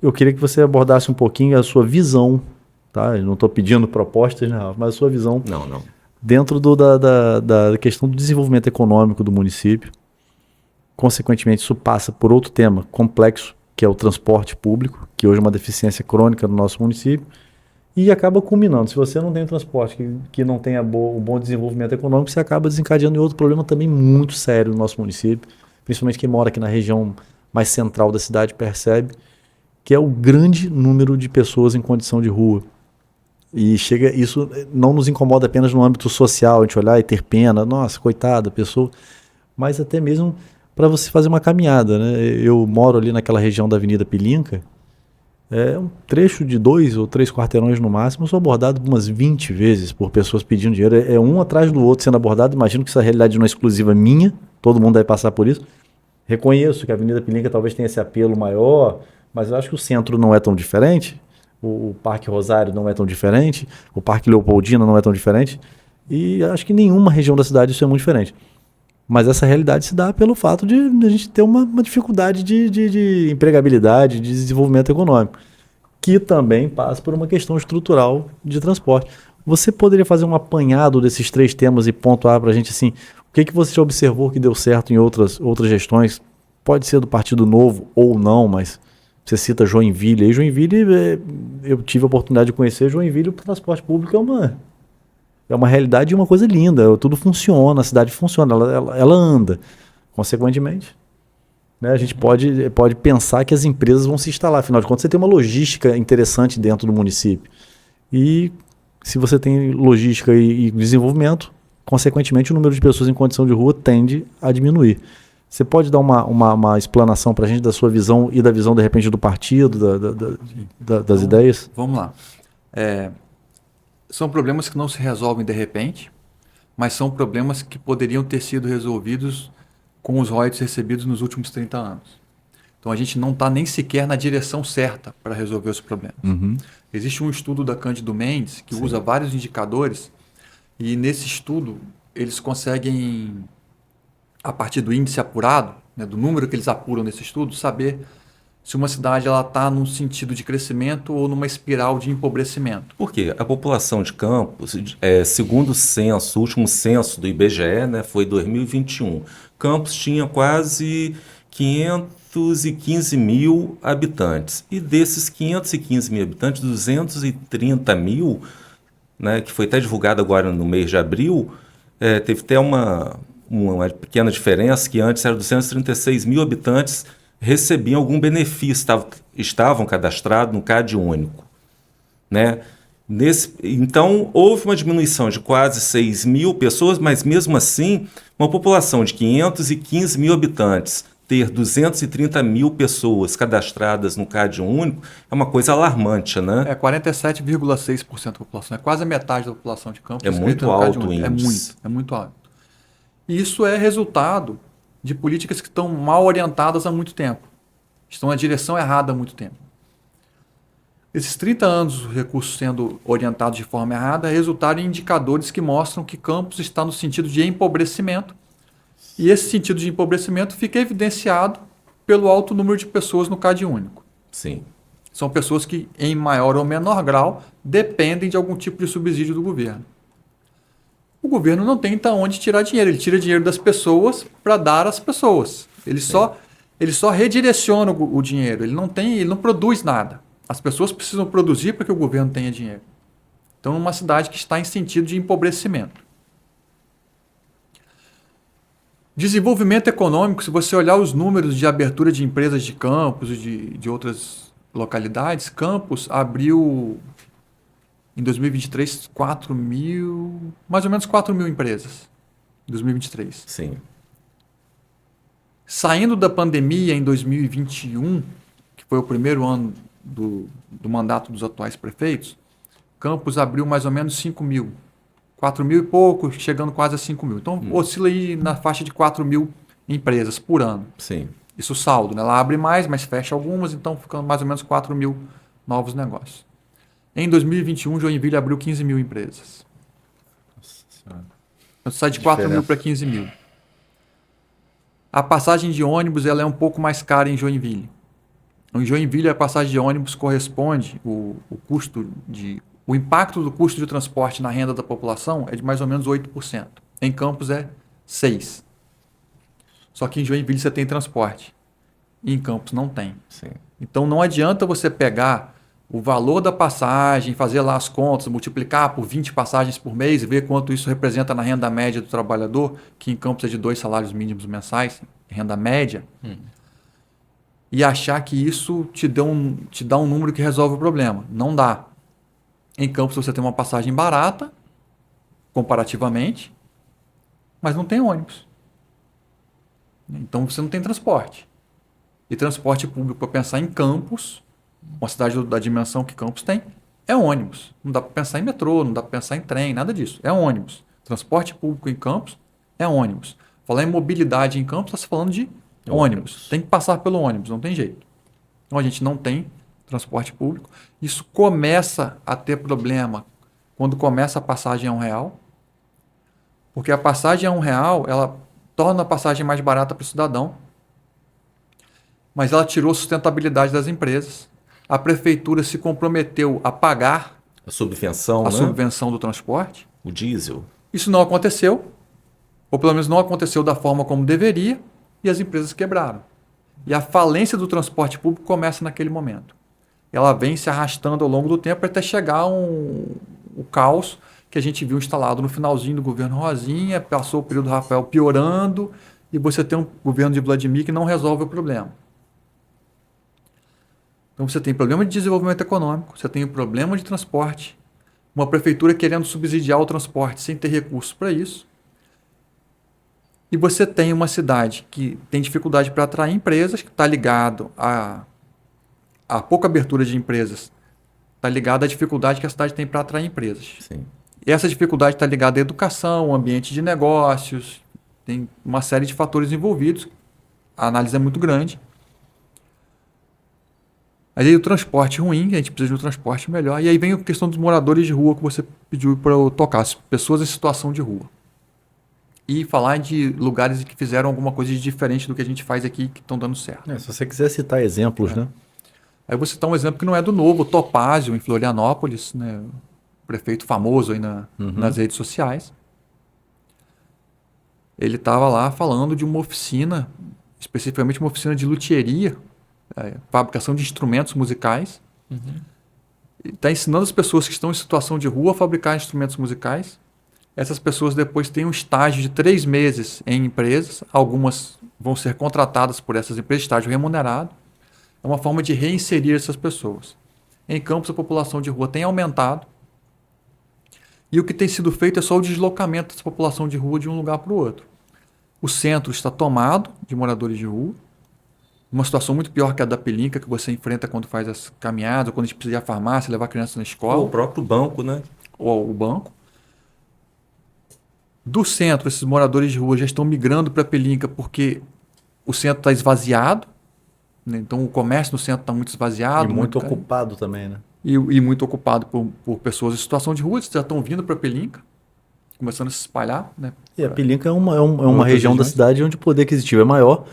Eu queria que você abordasse um pouquinho a sua visão tá? Eu não estou pedindo propostas, né, Rafa? Mas a sua visão Não. dentro da questão do desenvolvimento econômico do município. Consequentemente, isso passa por outro tema complexo, que é o transporte público, que hoje é uma deficiência crônica no nosso município, e acaba culminando. Se você não tem transporte que não tenha o bom desenvolvimento econômico, você acaba desencadeando em outro problema também muito sério no nosso município, principalmente quem mora aqui na região mais central da cidade percebe, que é o grande número de pessoas em condição de rua. E isso não nos incomoda apenas no âmbito social, a gente olhar e ter pena, nossa, coitada, pessoa, mas até mesmo para você fazer uma caminhada, né? Eu moro ali naquela região da Avenida Pilinca, é um trecho de 2 ou 3 quarteirões no máximo, eu sou abordado umas 20 vezes por pessoas pedindo dinheiro, é um atrás do outro sendo abordado. Imagino que essa realidade não é exclusiva minha, todo mundo deve passar por isso. Reconheço que a Avenida Pilinca talvez tenha esse apelo maior, mas eu acho que o centro não é tão diferente, o Parque Rosário não é tão diferente, o Parque Leopoldina não é tão diferente, e acho que nenhuma região da cidade isso é muito diferente. Mas essa realidade se dá pelo fato de a gente ter uma dificuldade de empregabilidade, de desenvolvimento econômico, que também passa por uma questão estrutural de transporte. Você poderia fazer um apanhado desses 3 temas e pontuar para a gente assim, o que você já observou que deu certo em outras gestões? Pode ser do Partido Novo ou não, mas você cita Joinville. E Joinville, eu tive a oportunidade de conhecer Joinville, o transporte público é uma realidade e uma coisa linda. Tudo funciona, a cidade funciona, ela anda. Consequentemente, né, a gente pode pensar que as empresas vão se instalar. Afinal de contas, você tem uma logística interessante dentro do município. E se você tem logística e desenvolvimento, consequentemente, o número de pessoas em condição de rua tende a diminuir. Você pode dar uma explanação para a gente da sua visão e da visão, de repente, do partido, das ideias? Vamos lá. São problemas que não se resolvem de repente, mas são problemas que poderiam ter sido resolvidos com os royalties recebidos nos últimos 30 anos. Então a gente não está nem sequer na direção certa para resolver os problemas. Uhum. Existe um estudo da Cândido Mendes que usa vários indicadores e nesse estudo eles conseguem, a partir do índice apurado, né, do número que eles apuram nesse estudo, saber se uma cidade está num sentido de crescimento ou numa espiral de empobrecimento. Por quê? A população de Campos, segundo o último censo do IBGE, né, foi 2021. Campos tinha quase 515 mil habitantes. E desses 515 mil habitantes, 230 mil, né, que foi até divulgado agora no mês de abril, teve até uma pequena diferença, que antes eram 236 mil habitantes recebiam algum benefício, estavam cadastrados no CAD único, né? Então, houve uma diminuição de quase 6 mil pessoas, mas mesmo assim, uma população de 515 mil habitantes ter 230 mil pessoas cadastradas no CAD único é uma coisa alarmante, né? 47,6% da população, é quase a metade da população de Campos. É muito alto o índice. É muito alto. E isso é resultado de políticas que estão mal orientadas há muito tempo. Estão na direção errada há muito tempo. Esses 30 anos os recursos sendo orientados de forma errada resultaram em indicadores que mostram que Campos está no sentido de empobrecimento. E esse sentido de empobrecimento fica evidenciado pelo alto número de pessoas no CAD único. Sim. São pessoas que, em maior ou menor grau, dependem de algum tipo de subsídio do governo. O governo não tem então onde tirar dinheiro. Ele tira dinheiro das pessoas para dar às pessoas. Ele só redireciona o dinheiro. Ele não produz nada. As pessoas precisam produzir para que o governo tenha dinheiro. Então, numa cidade que está em sentido de empobrecimento. Desenvolvimento econômico, se você olhar os números de abertura de empresas de Campos e de outras localidades, Campos abriu em 2023 mais ou menos 4 mil empresas. Em 2023. Sim. Saindo da pandemia em 2021, que foi o primeiro ano do mandato dos atuais prefeitos, Campos abriu mais ou menos 5 mil. 4 mil e pouco, chegando quase a 5 mil. Então, oscila aí na faixa de 4 mil empresas por ano. Sim. Isso saldo, né? Ela abre mais, mas fecha algumas, então ficando mais ou menos 4 mil novos negócios. Em 2021, Joinville abriu 15 mil empresas. Então, sai de 4 mil para 15 mil. A passagem de ônibus ela é um pouco mais cara em Joinville. Em Joinville, a passagem de ônibus corresponde, o custo de o impacto do custo de transporte na renda da população é de mais ou menos 8%. Em Campos é 6%. Só que em Joinville você tem transporte. E em Campos não tem. Sim. Então não adianta você pegar o valor da passagem, fazer lá as contas, multiplicar por 20 passagens por mês e ver quanto isso representa na renda média do trabalhador, que em Campos é de 2 salários mínimos mensais, renda média, e achar que isso te dá um número que resolve o problema. Não dá. Em Campos você tem uma passagem barata, comparativamente, mas não tem ônibus. Então você não tem transporte. E transporte público, para pensar em Campos, uma cidade da dimensão que Campos tem, é ônibus. Não dá para pensar em metrô, não dá para pensar em trem, nada disso. É ônibus. Transporte público em Campos é ônibus. Falar em mobilidade em Campos, está se falando de ônibus. Tem que passar pelo ônibus, não tem jeito. Então a gente não tem transporte público. Isso começa a ter problema quando começa a passagem a R$1. Porque a passagem a R$1, ela torna a passagem mais barata para o cidadão, mas ela tirou a sustentabilidade das empresas. A prefeitura se comprometeu a pagar A subvenção, a né? subvenção do transporte. O diesel. Isso não aconteceu, ou pelo menos não aconteceu da forma como deveria, e as empresas quebraram. E a falência do transporte público começa naquele momento. Ela vem se arrastando ao longo do tempo até chegar o caos que a gente viu instalado no finalzinho do governo Rosinha, passou o período do Rafael piorando, e você tem um governo de Vladimir que não resolve o problema. Então você tem problema de desenvolvimento econômico, você tem o problema de transporte, uma prefeitura querendo subsidiar o transporte sem ter recursos para isso, e você tem uma cidade que tem dificuldade para atrair empresas, que está ligado a pouca abertura de empresas, está ligado à dificuldade que a cidade tem para atrair empresas. Sim. E essa dificuldade está ligada à educação, ambiente de negócios, tem uma série de fatores envolvidos, a análise é muito grande. Mas aí o transporte ruim, a gente precisa de um transporte melhor. E aí vem a questão dos moradores de rua que você pediu para eu tocar, as pessoas em situação de rua. E falar de lugares que fizeram alguma coisa de diferente do que a gente faz aqui, que estão dando certo. Se você quiser citar exemplos, né? Aí eu vou citar um exemplo que não é do Novo, o Topázio, em Florianópolis, né? Prefeito famoso aí nas redes sociais. Ele estava lá falando de uma oficina, especificamente uma oficina de luthieria, fabricação de instrumentos musicais. Está ensinando as pessoas que estão em situação de rua a fabricar instrumentos musicais. Essas pessoas depois têm um estágio de 3 meses em empresas. Algumas vão ser contratadas por essas empresas, estágio remunerado. É uma forma de reinserir essas pessoas. Em Campos, a população de rua tem aumentado. E o que tem sido feito é só o deslocamento dessa população de rua de um lugar para o outro. O centro está tomado de moradores de rua. Uma situação muito pior que a da Pelinca, que você enfrenta quando faz as caminhadas, ou quando a gente precisa ir à farmácia, levar a criança na escola. Ou o próprio banco, né? Ou o banco. Do centro, esses moradores de rua já estão migrando para a Pelinca porque o centro está esvaziado. Né? Então o comércio no centro está muito esvaziado. E muito ocupado também, né? E muito ocupado por pessoas em situação de rua. Eles já estão vindo para a Pelinca, começando a se espalhar. Né? E a Pelinca é uma região da cidade onde o poder aquisitivo é maior.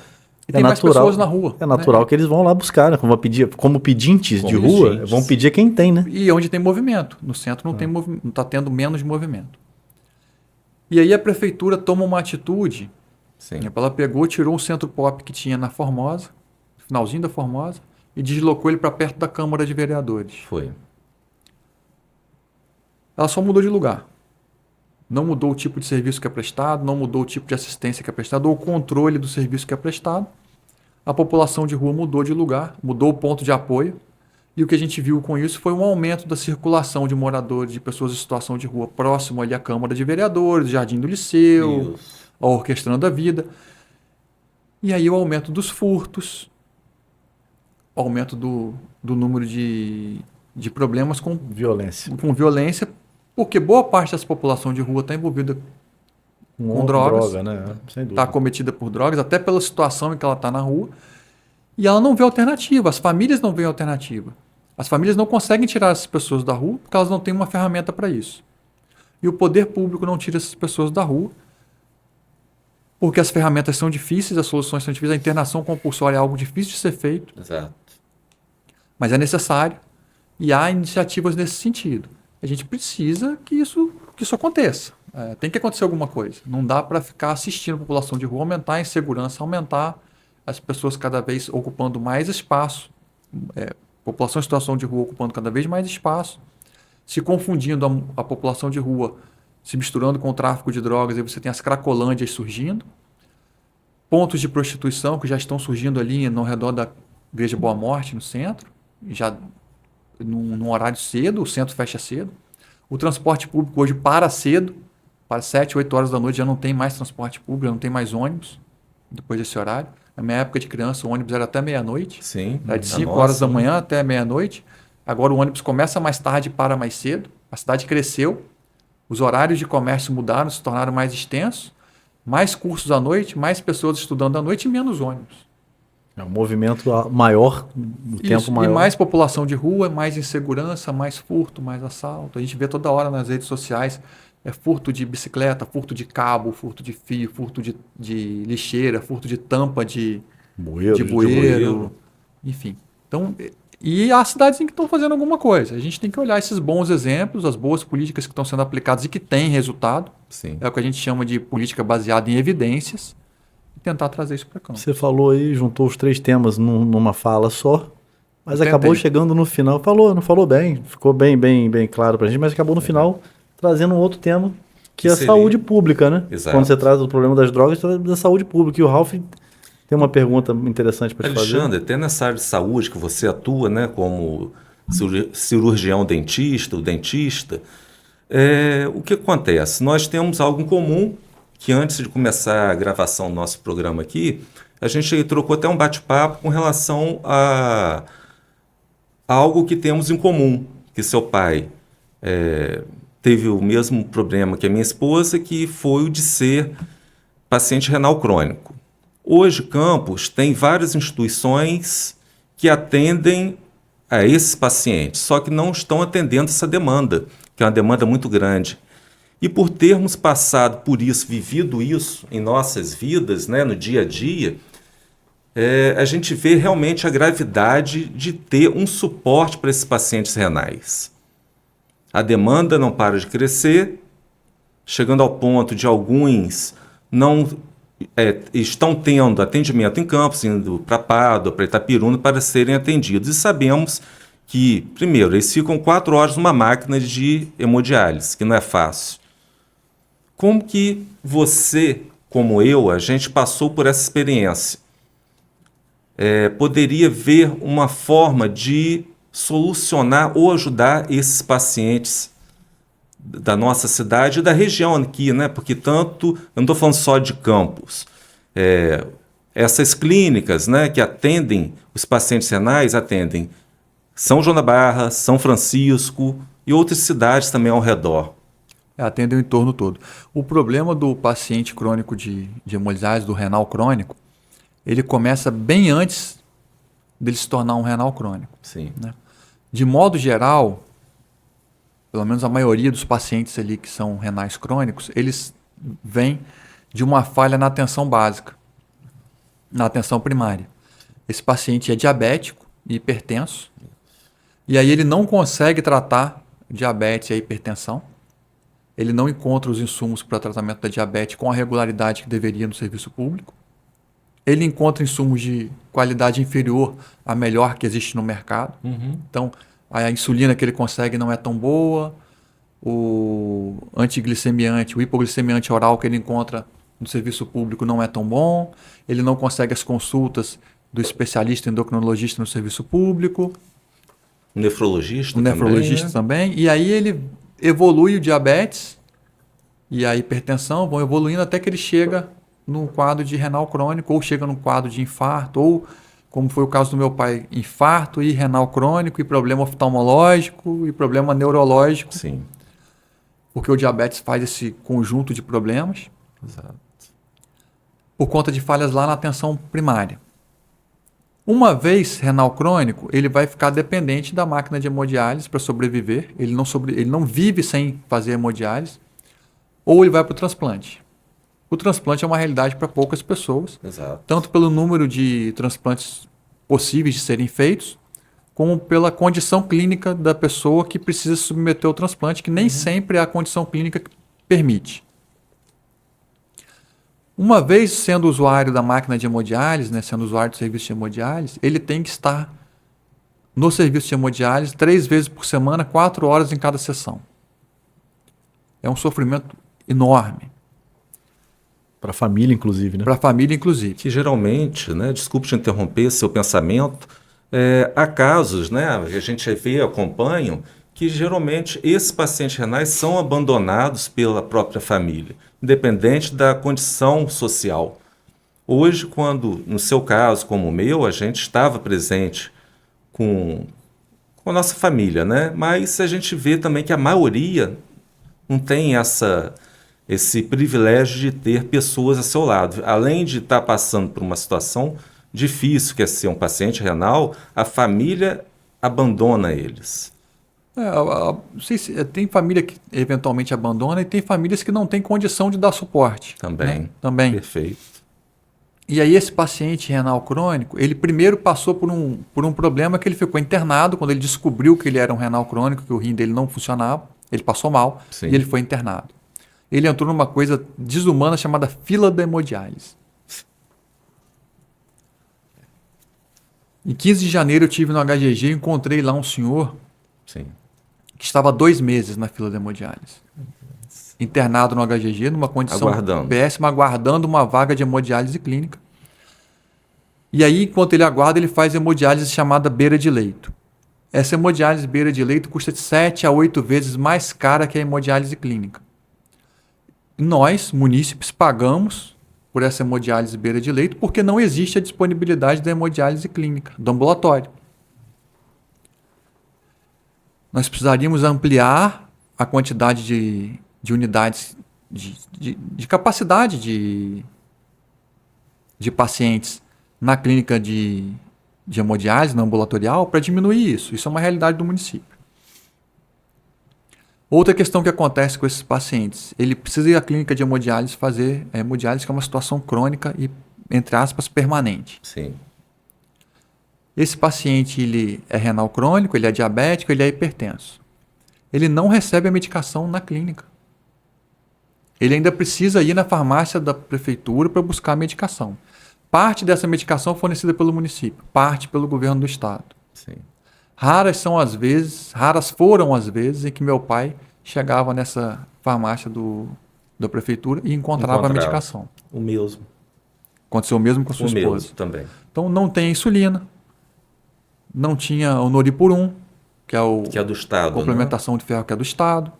E tem mais pessoas na rua. É natural, né? Que eles vão lá buscar, né? Como pedintes de rua, vão pedir quem tem, né? E onde tem movimento. No centro não está tendo menos movimento. E aí a prefeitura toma uma atitude. Sim. Ela pegou, tirou um centro pop que tinha na Formosa, finalzinho da Formosa, e deslocou ele para perto da Câmara de Vereadores. Foi. Ela só mudou de lugar. Não mudou o tipo de serviço que é prestado, não mudou o tipo de assistência que é prestado, ou o controle do serviço que é prestado. A população de rua mudou de lugar, mudou o ponto de apoio. E o que a gente viu com isso foi um aumento da circulação de moradores, de pessoas em situação de rua próximo ali à Câmara de Vereadores, Jardim do Liceu, a Orquestrando a Vida. E aí o aumento dos furtos, o aumento do número de problemas com violência, porque boa parte dessa população de rua está envolvida com drogas, né? Sem dúvida. Está acometida por drogas, até pela situação em que ela está na rua, e ela não vê alternativa, as famílias não veem alternativa. As famílias não conseguem tirar essas pessoas da rua porque elas não têm uma ferramenta para isso. E o poder público não tira essas pessoas da rua porque as ferramentas são difíceis, as soluções são difíceis, a internação compulsória é algo difícil de ser feito. Exato. Mas é necessário e há iniciativas nesse sentido. a gente precisa que isso aconteça. Tem que acontecer alguma coisa. Não dá para ficar assistindo a população de rua aumentar a insegurança, aumentar as pessoas cada vez ocupando mais espaço, população em situação de rua ocupando cada vez mais espaço, se confundindo a população de rua, se misturando com o tráfico de drogas, aí você tem as cracolândias surgindo, pontos de prostituição que já estão surgindo ali no redor da Igreja Boa Morte, no centro, já num horário cedo, o centro fecha cedo. O transporte público hoje para cedo, para 7, 8 horas da noite já não tem mais transporte público, já não tem mais ônibus depois desse horário. Na minha época de criança, o ônibus era até meia-noite. Sim. Era de 5 horas da manhã até meia-noite. Agora o ônibus começa mais tarde e para mais cedo. A cidade cresceu, os horários de comércio mudaram, se tornaram mais extensos, mais cursos à noite, mais pessoas estudando à noite e menos ônibus. É um movimento maior, o tempo maior. E mais população de rua, mais insegurança, mais furto, mais assalto. A gente vê toda hora nas redes sociais furto de bicicleta, furto de cabo, furto de fio, furto de lixeira, furto de tampa de bueiro, enfim. Então, e há cidades em que estão fazendo alguma coisa. A gente tem que olhar esses bons exemplos, as boas políticas que estão sendo aplicadas e que têm resultado. Sim. É o que a gente chama de política baseada em evidências e tentar trazer isso para cá. Você falou aí, juntou os 3 temas numa fala só, mas acabou chegando no final. Não falou bem, ficou bem claro pra gente, mas acabou no final trazendo um outro tema, que é a saúde pública, né? Exato. Quando você traz o problema das drogas, você traz da saúde pública. E o Ralph tem uma pergunta interessante para te fazer. Alexandre, até nessa área de saúde que você atua, né, como cirurgião dentista, o dentista, o que acontece? Nós temos algo em comum, que antes de começar a gravação do nosso programa aqui, a gente trocou até um bate-papo com relação a algo que temos em comum, que seu pai teve o mesmo problema que a minha esposa, que foi o de ser paciente renal crônico. Hoje, Campos tem várias instituições que atendem a esses pacientes, só que não estão atendendo essa demanda, que é uma demanda muito grande. E por termos passado por isso, vivido isso em nossas vidas, né, no dia a dia, a gente vê realmente a gravidade de ter um suporte para esses pacientes renais. A demanda não para de crescer, chegando ao ponto de alguns não estão tendo atendimento em Campos, indo para Pádua, para Itapiruna, para serem atendidos. E sabemos que, primeiro, eles ficam 4 horas numa máquina de hemodiálise, que não é fácil. Como que você, como eu, a gente passou por essa experiência? Poderia ver uma forma de solucionar ou ajudar esses pacientes da nossa cidade e da região aqui, né? Porque eu não estou falando só de Campos. Essas clínicas, né, que atendem os pacientes renais, atendem São João da Barra, São Francisco e outras cidades também ao redor. Atendem o entorno todo. O problema do paciente crônico de hemodiálise, do renal crônico, ele começa bem antes dele se tornar um renal crônico. Sim. Né? De modo geral, pelo menos a maioria dos pacientes ali que são renais crônicos, eles vêm de uma falha na atenção básica, na atenção primária. Esse paciente é diabético e hipertenso, e aí ele não consegue tratar diabetes e a hipertensão, ele não encontra os insumos para tratamento da diabetes com a regularidade que deveria no serviço público, ele encontra insumos de qualidade inferior à melhor que existe no mercado. Uhum. Então, a insulina que ele consegue não é tão boa, o antiglicemiante, o hipoglicemiante oral que ele encontra no serviço público não é tão bom, ele não consegue as consultas do especialista endocrinologista no serviço público. O nefrologista também. E aí ele evolui o diabetes e a hipertensão, vão evoluindo até que ele chega no quadro de renal crônico, ou chega no quadro de infarto, ou, como foi o caso do meu pai, infarto e renal crônico, e problema oftalmológico, e problema neurológico. Sim. Porque o diabetes faz esse conjunto de problemas. Exato. Por conta de falhas lá na atenção primária. Uma vez renal crônico, ele vai ficar dependente da máquina de hemodiálise para sobreviver. Ele não vive sem fazer hemodiálise. Ou ele vai para o transplante. O transplante é uma realidade para poucas pessoas. Exato. Tanto pelo número de transplantes possíveis de serem feitos, como pela condição clínica da pessoa que precisa se submeter ao transplante, que nem sempre é a condição clínica que permite. Uma vez sendo usuário da máquina de hemodiálise, né, sendo usuário do serviço de hemodiálise, ele tem que estar no serviço de hemodiálise 3 vezes por semana, 4 horas em cada sessão. É um sofrimento enorme. Para a família, inclusive, né? Para a família, inclusive. Que geralmente, né, desculpe te interromper seu pensamento, há casos, né, a gente vê, acompanham, que geralmente esses pacientes renais são abandonados pela própria família, independente da condição social. Hoje, quando, no seu caso, como o meu, a gente estava presente com a nossa família, né? Mas a gente vê também que a maioria não tem esse privilégio de ter pessoas a seu lado. Além de estar passando por uma situação difícil, que é ser um paciente renal, a família abandona eles. Não sei se, tem família que eventualmente abandona e tem famílias que não têm condição de dar suporte. Também. Né? Também. Perfeito. E aí esse paciente renal crônico, ele primeiro passou por um problema que ele ficou internado, quando ele descobriu que ele era um renal crônico, que o rim dele não funcionava, ele passou mal. Sim. E ele foi internado. Ele entrou numa coisa desumana chamada fila da hemodiálise. Em 15 de janeiro eu estive no HGG e encontrei lá um senhor Sim. que estava 2 meses na fila da hemodiálise. Internado no HGG, numa condição péssima, aguardando uma vaga de hemodiálise clínica. E aí, enquanto ele aguarda, ele faz hemodiálise chamada beira de leito. Essa hemodiálise beira de leito custa de 7 a 8 vezes mais cara que a hemodiálise clínica. Nós, munícipes, pagamos por essa hemodiálise beira de leito porque não existe a disponibilidade da hemodiálise clínica, do ambulatório. Nós precisaríamos ampliar a quantidade de unidades, de capacidade de pacientes na clínica de hemodiálise, na ambulatorial, para diminuir isso. Isso é uma realidade do município. Outra questão que acontece com esses pacientes, ele precisa ir à clínica de hemodiálise fazer a hemodiálise, que é uma situação crônica e, entre aspas, permanente. Sim. Esse paciente, ele é renal crônico, ele é diabético, ele é hipertenso. Ele não recebe a medicação na clínica. Ele ainda precisa ir na farmácia da prefeitura para buscar a medicação. Parte dessa medicação é fornecida pelo município, parte pelo governo do estado. Sim. Raras foram as vezes em que meu pai chegava nessa farmácia da prefeitura e encontrava a medicação. O mesmo. Aconteceu o mesmo com a sua esposa. Mesmo também. Então não tem insulina, não tinha o Noripurum, que é do estado, complementação, né? de ferro, que é do estado.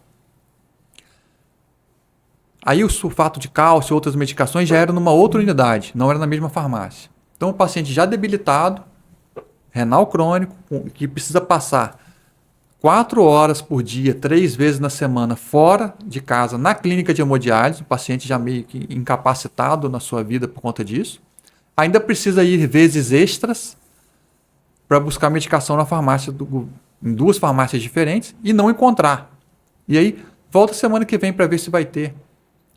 Aí o sulfato de cálcio e outras medicações já eram numa outra unidade, não era na mesma farmácia. Então o paciente já debilitado, renal crônico, que precisa passar 4 horas por dia, 3 vezes na semana, fora de casa, na clínica de hemodiálise, o paciente já meio que incapacitado na sua vida por conta disso, ainda precisa ir vezes extras para buscar medicação na farmácia, em 2 farmácias diferentes, e não encontrar. E aí, volta semana que vem para ver se vai ter.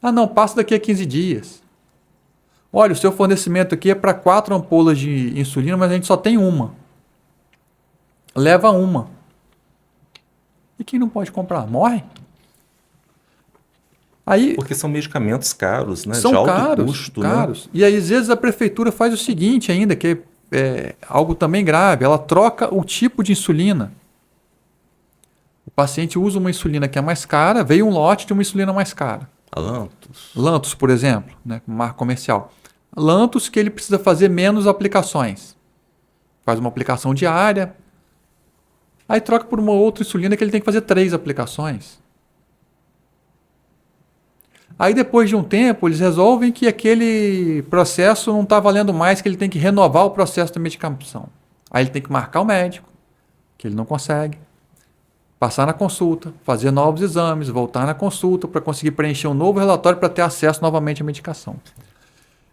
Ah, não, passa daqui a 15 dias. Olha, o seu fornecimento aqui é para 4 ampolas de insulina, mas a gente só tem uma. Leva uma. E quem não pode comprar? Morre. Aí, porque são medicamentos caros, né? São de alto caros, custo, caros. Né? E aí, às vezes, a prefeitura faz o seguinte ainda, que é algo também grave. Ela troca o tipo de insulina. O paciente usa uma insulina que é mais cara, veio um lote de uma insulina mais cara. A Lantus. Lantus, por exemplo, né, marca comercial. Lantus que ele precisa fazer menos aplicações. Faz uma aplicação diária. Aí troca por uma outra insulina que ele tem que fazer 3 aplicações. Aí depois de um tempo eles resolvem que aquele processo não está valendo mais, que ele tem que renovar o processo da medicação. Aí ele tem que marcar o médico, que ele não consegue. Passar na consulta, fazer novos exames, voltar na consulta para conseguir preencher um novo relatório para ter acesso novamente à medicação.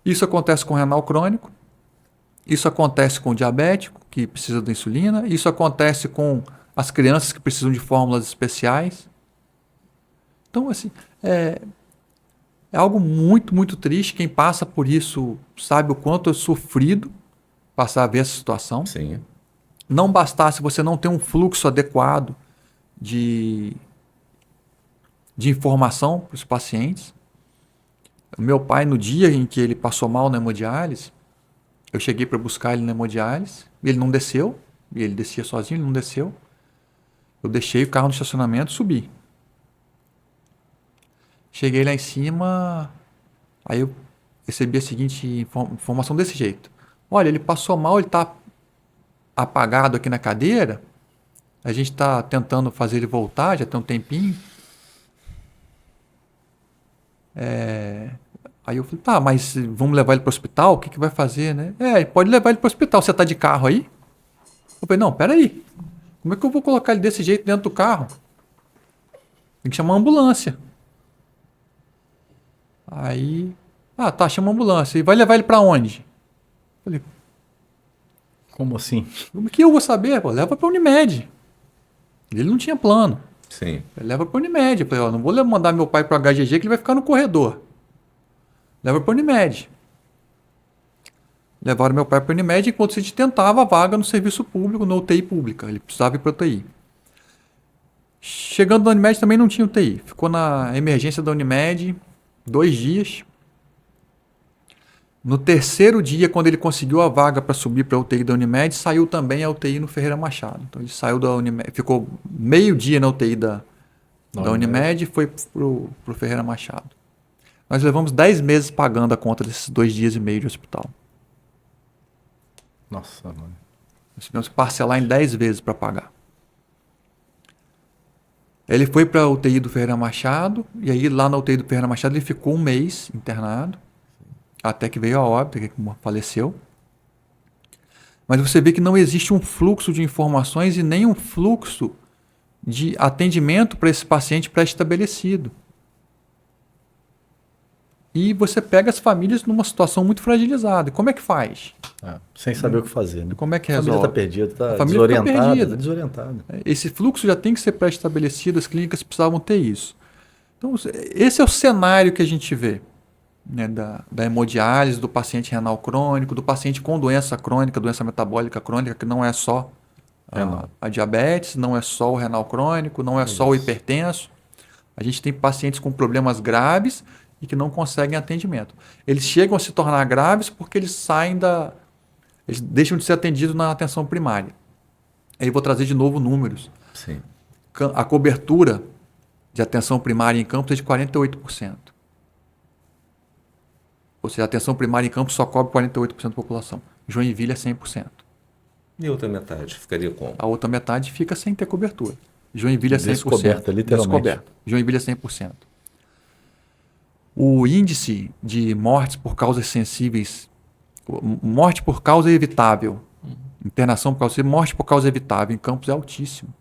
Isso acontece com o renal crônico, isso acontece com o diabético, que precisa da insulina, isso acontece com as crianças que precisam de fórmulas especiais. Então, assim, é algo muito, muito triste. Quem passa por isso sabe o quanto é sofrido passar a ver essa situação. Sim. não bastasse você não ter um fluxo adequado de informação para os pacientes. O meu pai, no dia em que ele passou mal na hemodiálise, eu cheguei para buscar ele na hemodiálise, ele não desceu, e ele descia sozinho, ele não desceu. Eu deixei o carro no estacionamento e subi. Cheguei lá em cima, aí eu recebi a seguinte informação desse jeito. Olha, ele passou mal, ele está apagado aqui na cadeira, a gente está tentando fazer ele voltar, já tem um tempinho. Aí eu falei, tá, mas vamos levar ele para o hospital? O que vai fazer, né? Pode levar ele para o hospital. Você tá de carro aí? Eu falei, não, peraí. Como é que eu vou colocar ele desse jeito dentro do carro? Tem que chamar uma ambulância. Aí, tá, chama uma ambulância. E vai levar ele para onde? Eu falei, Como assim? como que eu vou saber? Pô, leva para Unimed. Ele não tinha plano. Sim. Ele leva para Unimed. Eu falei, não vou mandar meu pai para HGG que ele vai ficar no corredor. Leva para Unimed. Levaram meu pai para Unimed enquanto a gente tentava a vaga no serviço público, na UTI pública. Ele precisava ir para UTI. Chegando na Unimed também não tinha UTI. Ficou na emergência da Unimed 2 dias. No terceiro dia, quando ele conseguiu a vaga para subir para a UTI da Unimed, saiu também a UTI no Ferreira Machado. Então ele saiu da Unimed, ficou meio dia na UTI da Unimed e foi para o Ferreira Machado. Nós levamos 10 meses pagando a conta desses 2 dias e meio de hospital. Nossa, mano. Nós tivemos que parcelar em 10 vezes para pagar. Ele foi para a UTI do Ferreira Machado, e aí lá na UTI do Ferreira Machado ele ficou 1 mês internado, até que veio a óbito, que faleceu. Mas você vê que não existe um fluxo de informações e nem um fluxo de atendimento para esse paciente pré-estabelecido. E você pega as famílias numa situação muito fragilizada. E como é que faz? Sem saber o que fazer, né? Como é que A família resolve? está perdida, está A família fica desorientada. perdida. Desorientada. Esse fluxo já tem que ser pré-estabelecido, as clínicas precisavam ter isso. Então, esse é o cenário que a gente vê, né, da hemodiálise, do paciente renal crônico, do paciente com doença crônica, doença metabólica crônica, que não é só a diabetes, não é só o renal crônico, não é só o hipertenso. A gente tem pacientes com problemas graves e que não conseguem atendimento. Eles chegam a se tornar graves porque eles eles deixam de ser atendidos na atenção primária. Aí eu vou trazer de novo números. Sim. A cobertura de atenção primária em Campos é de 48%. Ou seja, a atenção primária em Campos só cobre 48% da população. Joinville é 100%. E a outra metade ficaria como? A outra metade fica sem ter cobertura. Joinville é 100%. Descoberta, literalmente. Descoberta. Joinville é 100%. O índice de mortes por causas sensíveis, morte por causa evitável, internação por causa, morte por causa evitável em Campos é altíssimo.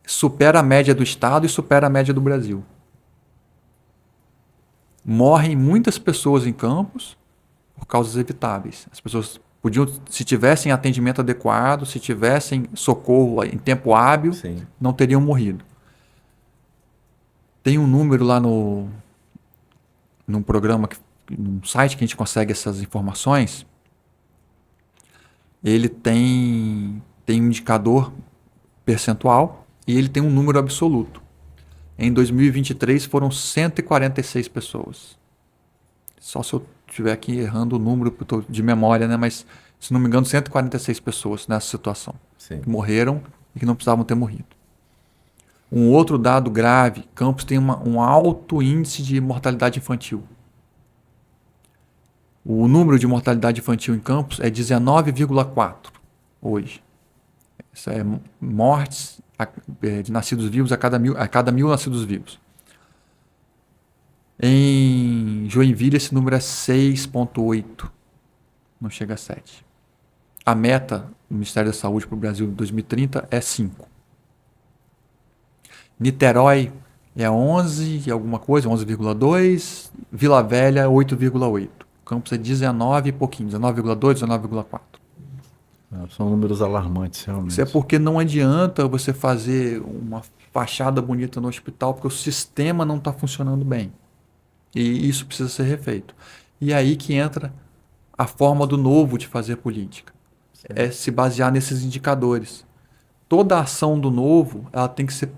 Supera a média do estado e supera a média do Brasil. Morrem muitas pessoas em Campos por causas evitáveis. As pessoas podiam, se tivessem atendimento adequado, se tivessem socorro em tempo hábil, Sim. não teriam morrido. Tem um número lá num programa, num site que a gente consegue essas informações. Ele tem um indicador percentual e ele tem um número absoluto. Em 2023 foram 146 pessoas. Só se eu estiver aqui errando o número de memória, né? Mas, se não me engano, 146 pessoas nessa situação. Sim. Que morreram e que não precisavam ter morrido. Um outro dado grave, Campos tem um alto índice de mortalidade infantil. O número de mortalidade infantil em Campos é 19,4 hoje. Isso é mortes de nascidos vivos a cada mil nascidos vivos. Em Joinville esse número é 6,8. Não chega a 7. A meta do Ministério da Saúde para o Brasil em 2030 é 5. Niterói é 11 e alguma coisa, 11,2. Vila Velha 8,8. Campos é 19 e pouquinho, 19,2, 19,4. São números alarmantes, realmente. Isso é porque não adianta você fazer uma fachada bonita no hospital, porque o sistema não está funcionando bem. E isso precisa ser refeito. E aí que entra a forma do novo de fazer política. é se basear nesses indicadores. Toda ação do novo, ela tem que ser,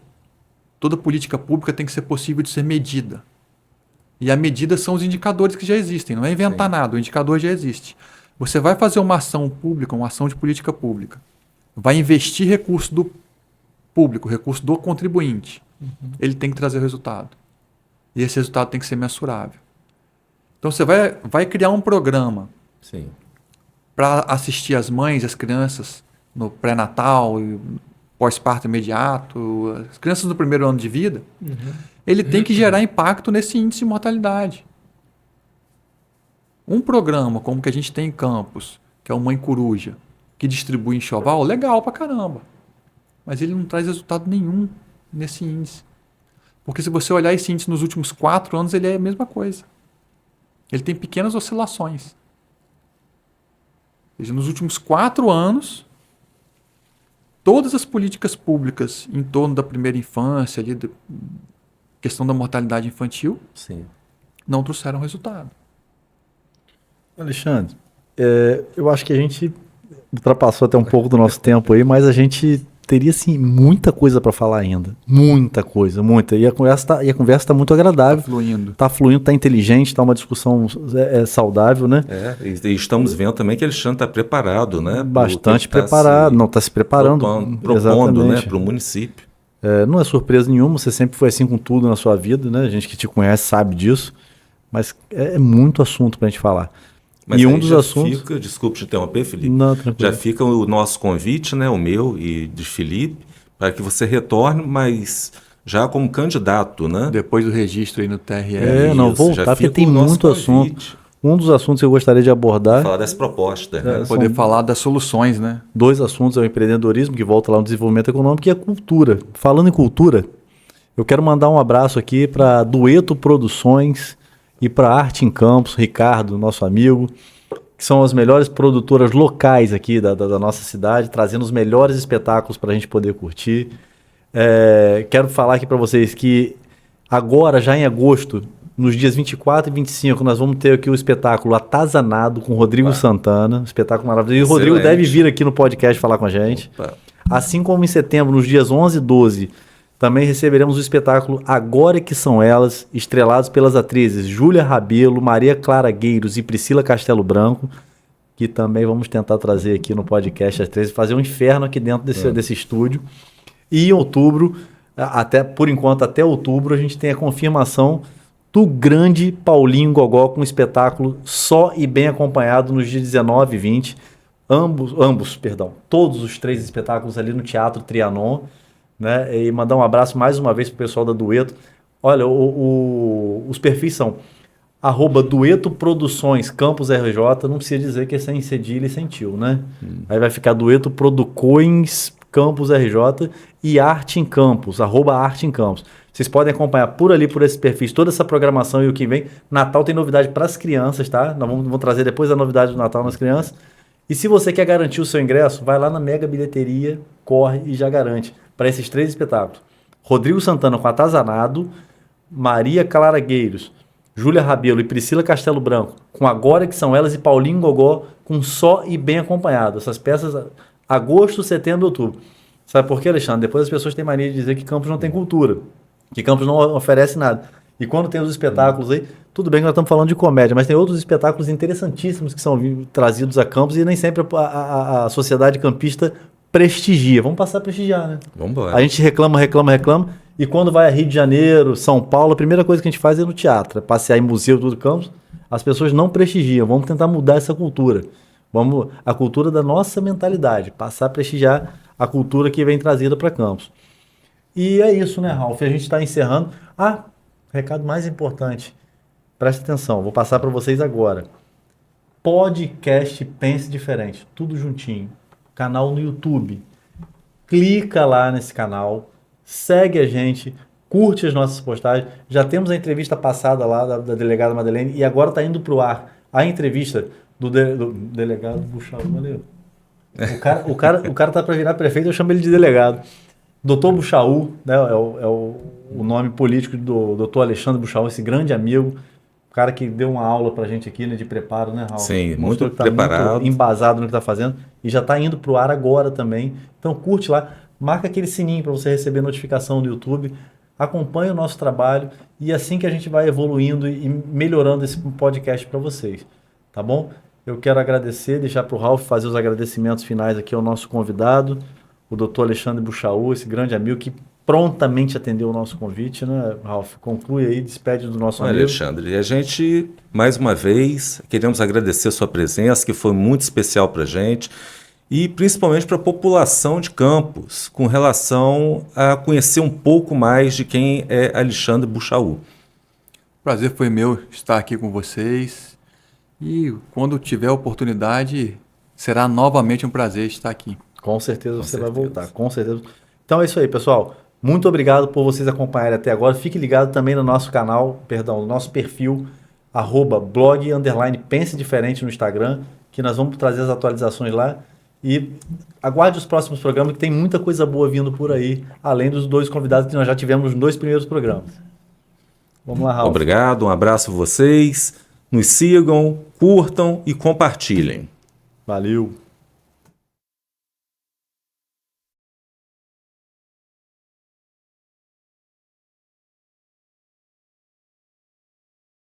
toda política pública tem que ser possível de ser medida. E a medida são os indicadores que já existem, não é inventar nada, o indicador já existe. Você vai fazer uma ação pública, uma ação de política pública, vai investir recurso do público, recurso do contribuinte, ele tem que trazer resultado. E esse resultado tem que ser mensurável. Então você vai criar um programa para assistir as mães e as crianças no pré-natal, pós-parto imediato, as crianças no primeiro ano de vida, ele tem que gerar impacto nesse índice de mortalidade. Um programa como que a gente tem em Campos, que é o Mãe Coruja, que distribui enxoval, legal pra caramba. Mas ele não traz resultado nenhum nesse índice. Porque se você olhar esse índice nos últimos 4 anos, ele é a mesma coisa. Ele tem pequenas oscilações. Ou seja, nos últimos 4 anos, todas as políticas públicas em torno da primeira infância, ali, questão da mortalidade infantil, não trouxeram resultado. Alexandre, eu acho que a gente ultrapassou até um pouco do nosso tempo aí, mas a gente teria sim muita coisa para falar ainda. Muita coisa, muita. E a conversa está muito agradável. Está fluindo, está inteligente, está uma discussão saudável, né? E estamos vendo também que Alexandre está preparado, né? Bastante preparado, não está se preparando. Propondo, né, para o município. Não é surpresa nenhuma, você sempre foi assim com tudo na sua vida, né? A gente que te conhece sabe disso, mas é muito assunto para a gente falar. Mas e um dos assuntos... desculpe te interromper, Felipe. Não, tranquilo. Já fica o nosso convite, né, o meu e de Felipe, para que você retorne, mas já como candidato, né? Depois do registro aí no TRE. Não voltar, porque tem muito assunto. Um dos assuntos que eu gostaria de abordar... Falar dessa proposta. Né? Poder falar das soluções, né? 2 assuntos, é o empreendedorismo, que volta lá no desenvolvimento econômico, e a cultura. Falando em cultura, eu quero mandar um abraço aqui para Dueto Produções e para Arte em Campos, Ricardo, nosso amigo, que são as melhores produtoras locais aqui da nossa cidade, trazendo os melhores espetáculos para a gente poder curtir. Quero falar aqui para vocês que agora, já em agosto, nos dias 24 e 25, nós vamos ter aqui o espetáculo Atazanado com Rodrigo Santana, um espetáculo maravilhoso. E o Rodrigo deve vir aqui no podcast falar com a gente. Assim como em setembro, nos dias 11 e 12, também receberemos o espetáculo Agora Que São Elas, estrelados pelas atrizes Júlia Rabelo, Maria Clara Gueiros e Priscila Castelo Branco, que também vamos tentar trazer aqui no podcast às 13, fazer um inferno aqui dentro desse estúdio. E em outubro, por enquanto até outubro, a gente tem a confirmação do grande Paulinho Gogó com um espetáculo Só e Bem Acompanhado nos dias 19 e 20. Todos os 3 espetáculos ali no Teatro Trianon. Né? E mandar um abraço mais uma vez para o pessoal da Dueto. Olha, os perfis são @Dueto Produções Campos RJ, não precisa dizer que é sem cedilha e sem tio, né? Aí vai ficar Dueto Producoins Campos RJ e Arte em Campos, @Arte em Campos. Vocês podem acompanhar por ali, por esses perfis, toda essa programação e o que vem. Natal tem novidade para as crianças, tá? Nós vamos trazer depois a novidade do Natal nas crianças. E se você quer garantir o seu ingresso, vai lá na Mega Bilheteria, corre e já garante. Para esses 3 espetáculos. Rodrigo Santana com Atazanado, Maria Clara Gueiros, Júlia Rabelo e Priscila Castelo Branco, com Agora Que São Elas, e Paulinho Gogó, com Só e Bem Acompanhado. Essas peças, agosto, setembro e outubro. Sabe por quê, Alexandre? Depois as pessoas têm mania de dizer que Campos não tem cultura, que Campos não oferece nada. E quando tem os espetáculos aí, tudo bem que nós estamos falando de comédia, mas tem outros espetáculos interessantíssimos que são trazidos a Campos e nem sempre a sociedade campista prestigia. Vamos passar a prestigiar, né? Vamos embora. A gente reclama, e quando vai a Rio de Janeiro, São Paulo, a primeira coisa que a gente faz é no teatro, é passear em museu, tudo Campos. As pessoas não prestigiam. Vamos tentar mudar essa cultura. A cultura da nossa mentalidade, passar a prestigiar a cultura que vem trazida para Campos. E é isso, né, Ralf? A gente está encerrando. Recado mais importante. Presta atenção, vou passar para vocês agora. Podcast Pense Diferente, tudo juntinho. Canal no YouTube. Clica lá nesse canal, segue a gente, curte as nossas postagens. Já temos a entrevista passada lá da delegada Madeleine e agora está indo para o ar a entrevista do delegado Buchal. Valeu. O cara tá para virar prefeito, eu chamo ele de delegado. Dr. Buchal, né, é o nome político do Dr. Alexandre Buchal, esse grande amigo, cara que deu uma aula pra gente aqui, né, de preparo, né, Raul? Sim, Mostrou muito que tá preparado. muito embasado no que tá fazendo e já tá indo pro ar agora também. Então curte lá, marca aquele sininho para você receber notificação no YouTube, acompanha o nosso trabalho e assim que a gente vai evoluindo e melhorando esse podcast para vocês, tá bom? Eu quero agradecer, deixar para o Ralf fazer os agradecimentos finais aqui ao nosso convidado, o Dr. Alexandre Buchaú, esse grande amigo que prontamente atendeu o nosso convite, né, Ralf? Conclui aí, despede do nosso Olha, amigo. Alexandre, e a gente, mais uma vez, queremos agradecer a sua presença, que foi muito especial para a gente, e principalmente para a população de Campos, com relação a conhecer um pouco mais de quem é Alexandre Buchaú. Prazer foi meu estar aqui com vocês. E quando tiver oportunidade, será novamente um prazer estar aqui. Com certeza você vai voltar, com certeza. Então é isso aí, pessoal. Muito obrigado por vocês acompanharem até agora. Fique ligado também no nosso canal, perdão, no nosso perfil, @blog_pense diferente no Instagram, que nós vamos trazer as atualizações lá. E aguarde os próximos programas, que tem muita coisa boa vindo por aí, além dos 2 convidados que nós já tivemos nos 2 primeiros programas. Vamos lá, Raul. Obrigado, um abraço a vocês. Nos sigam, curtam e compartilhem. Valeu.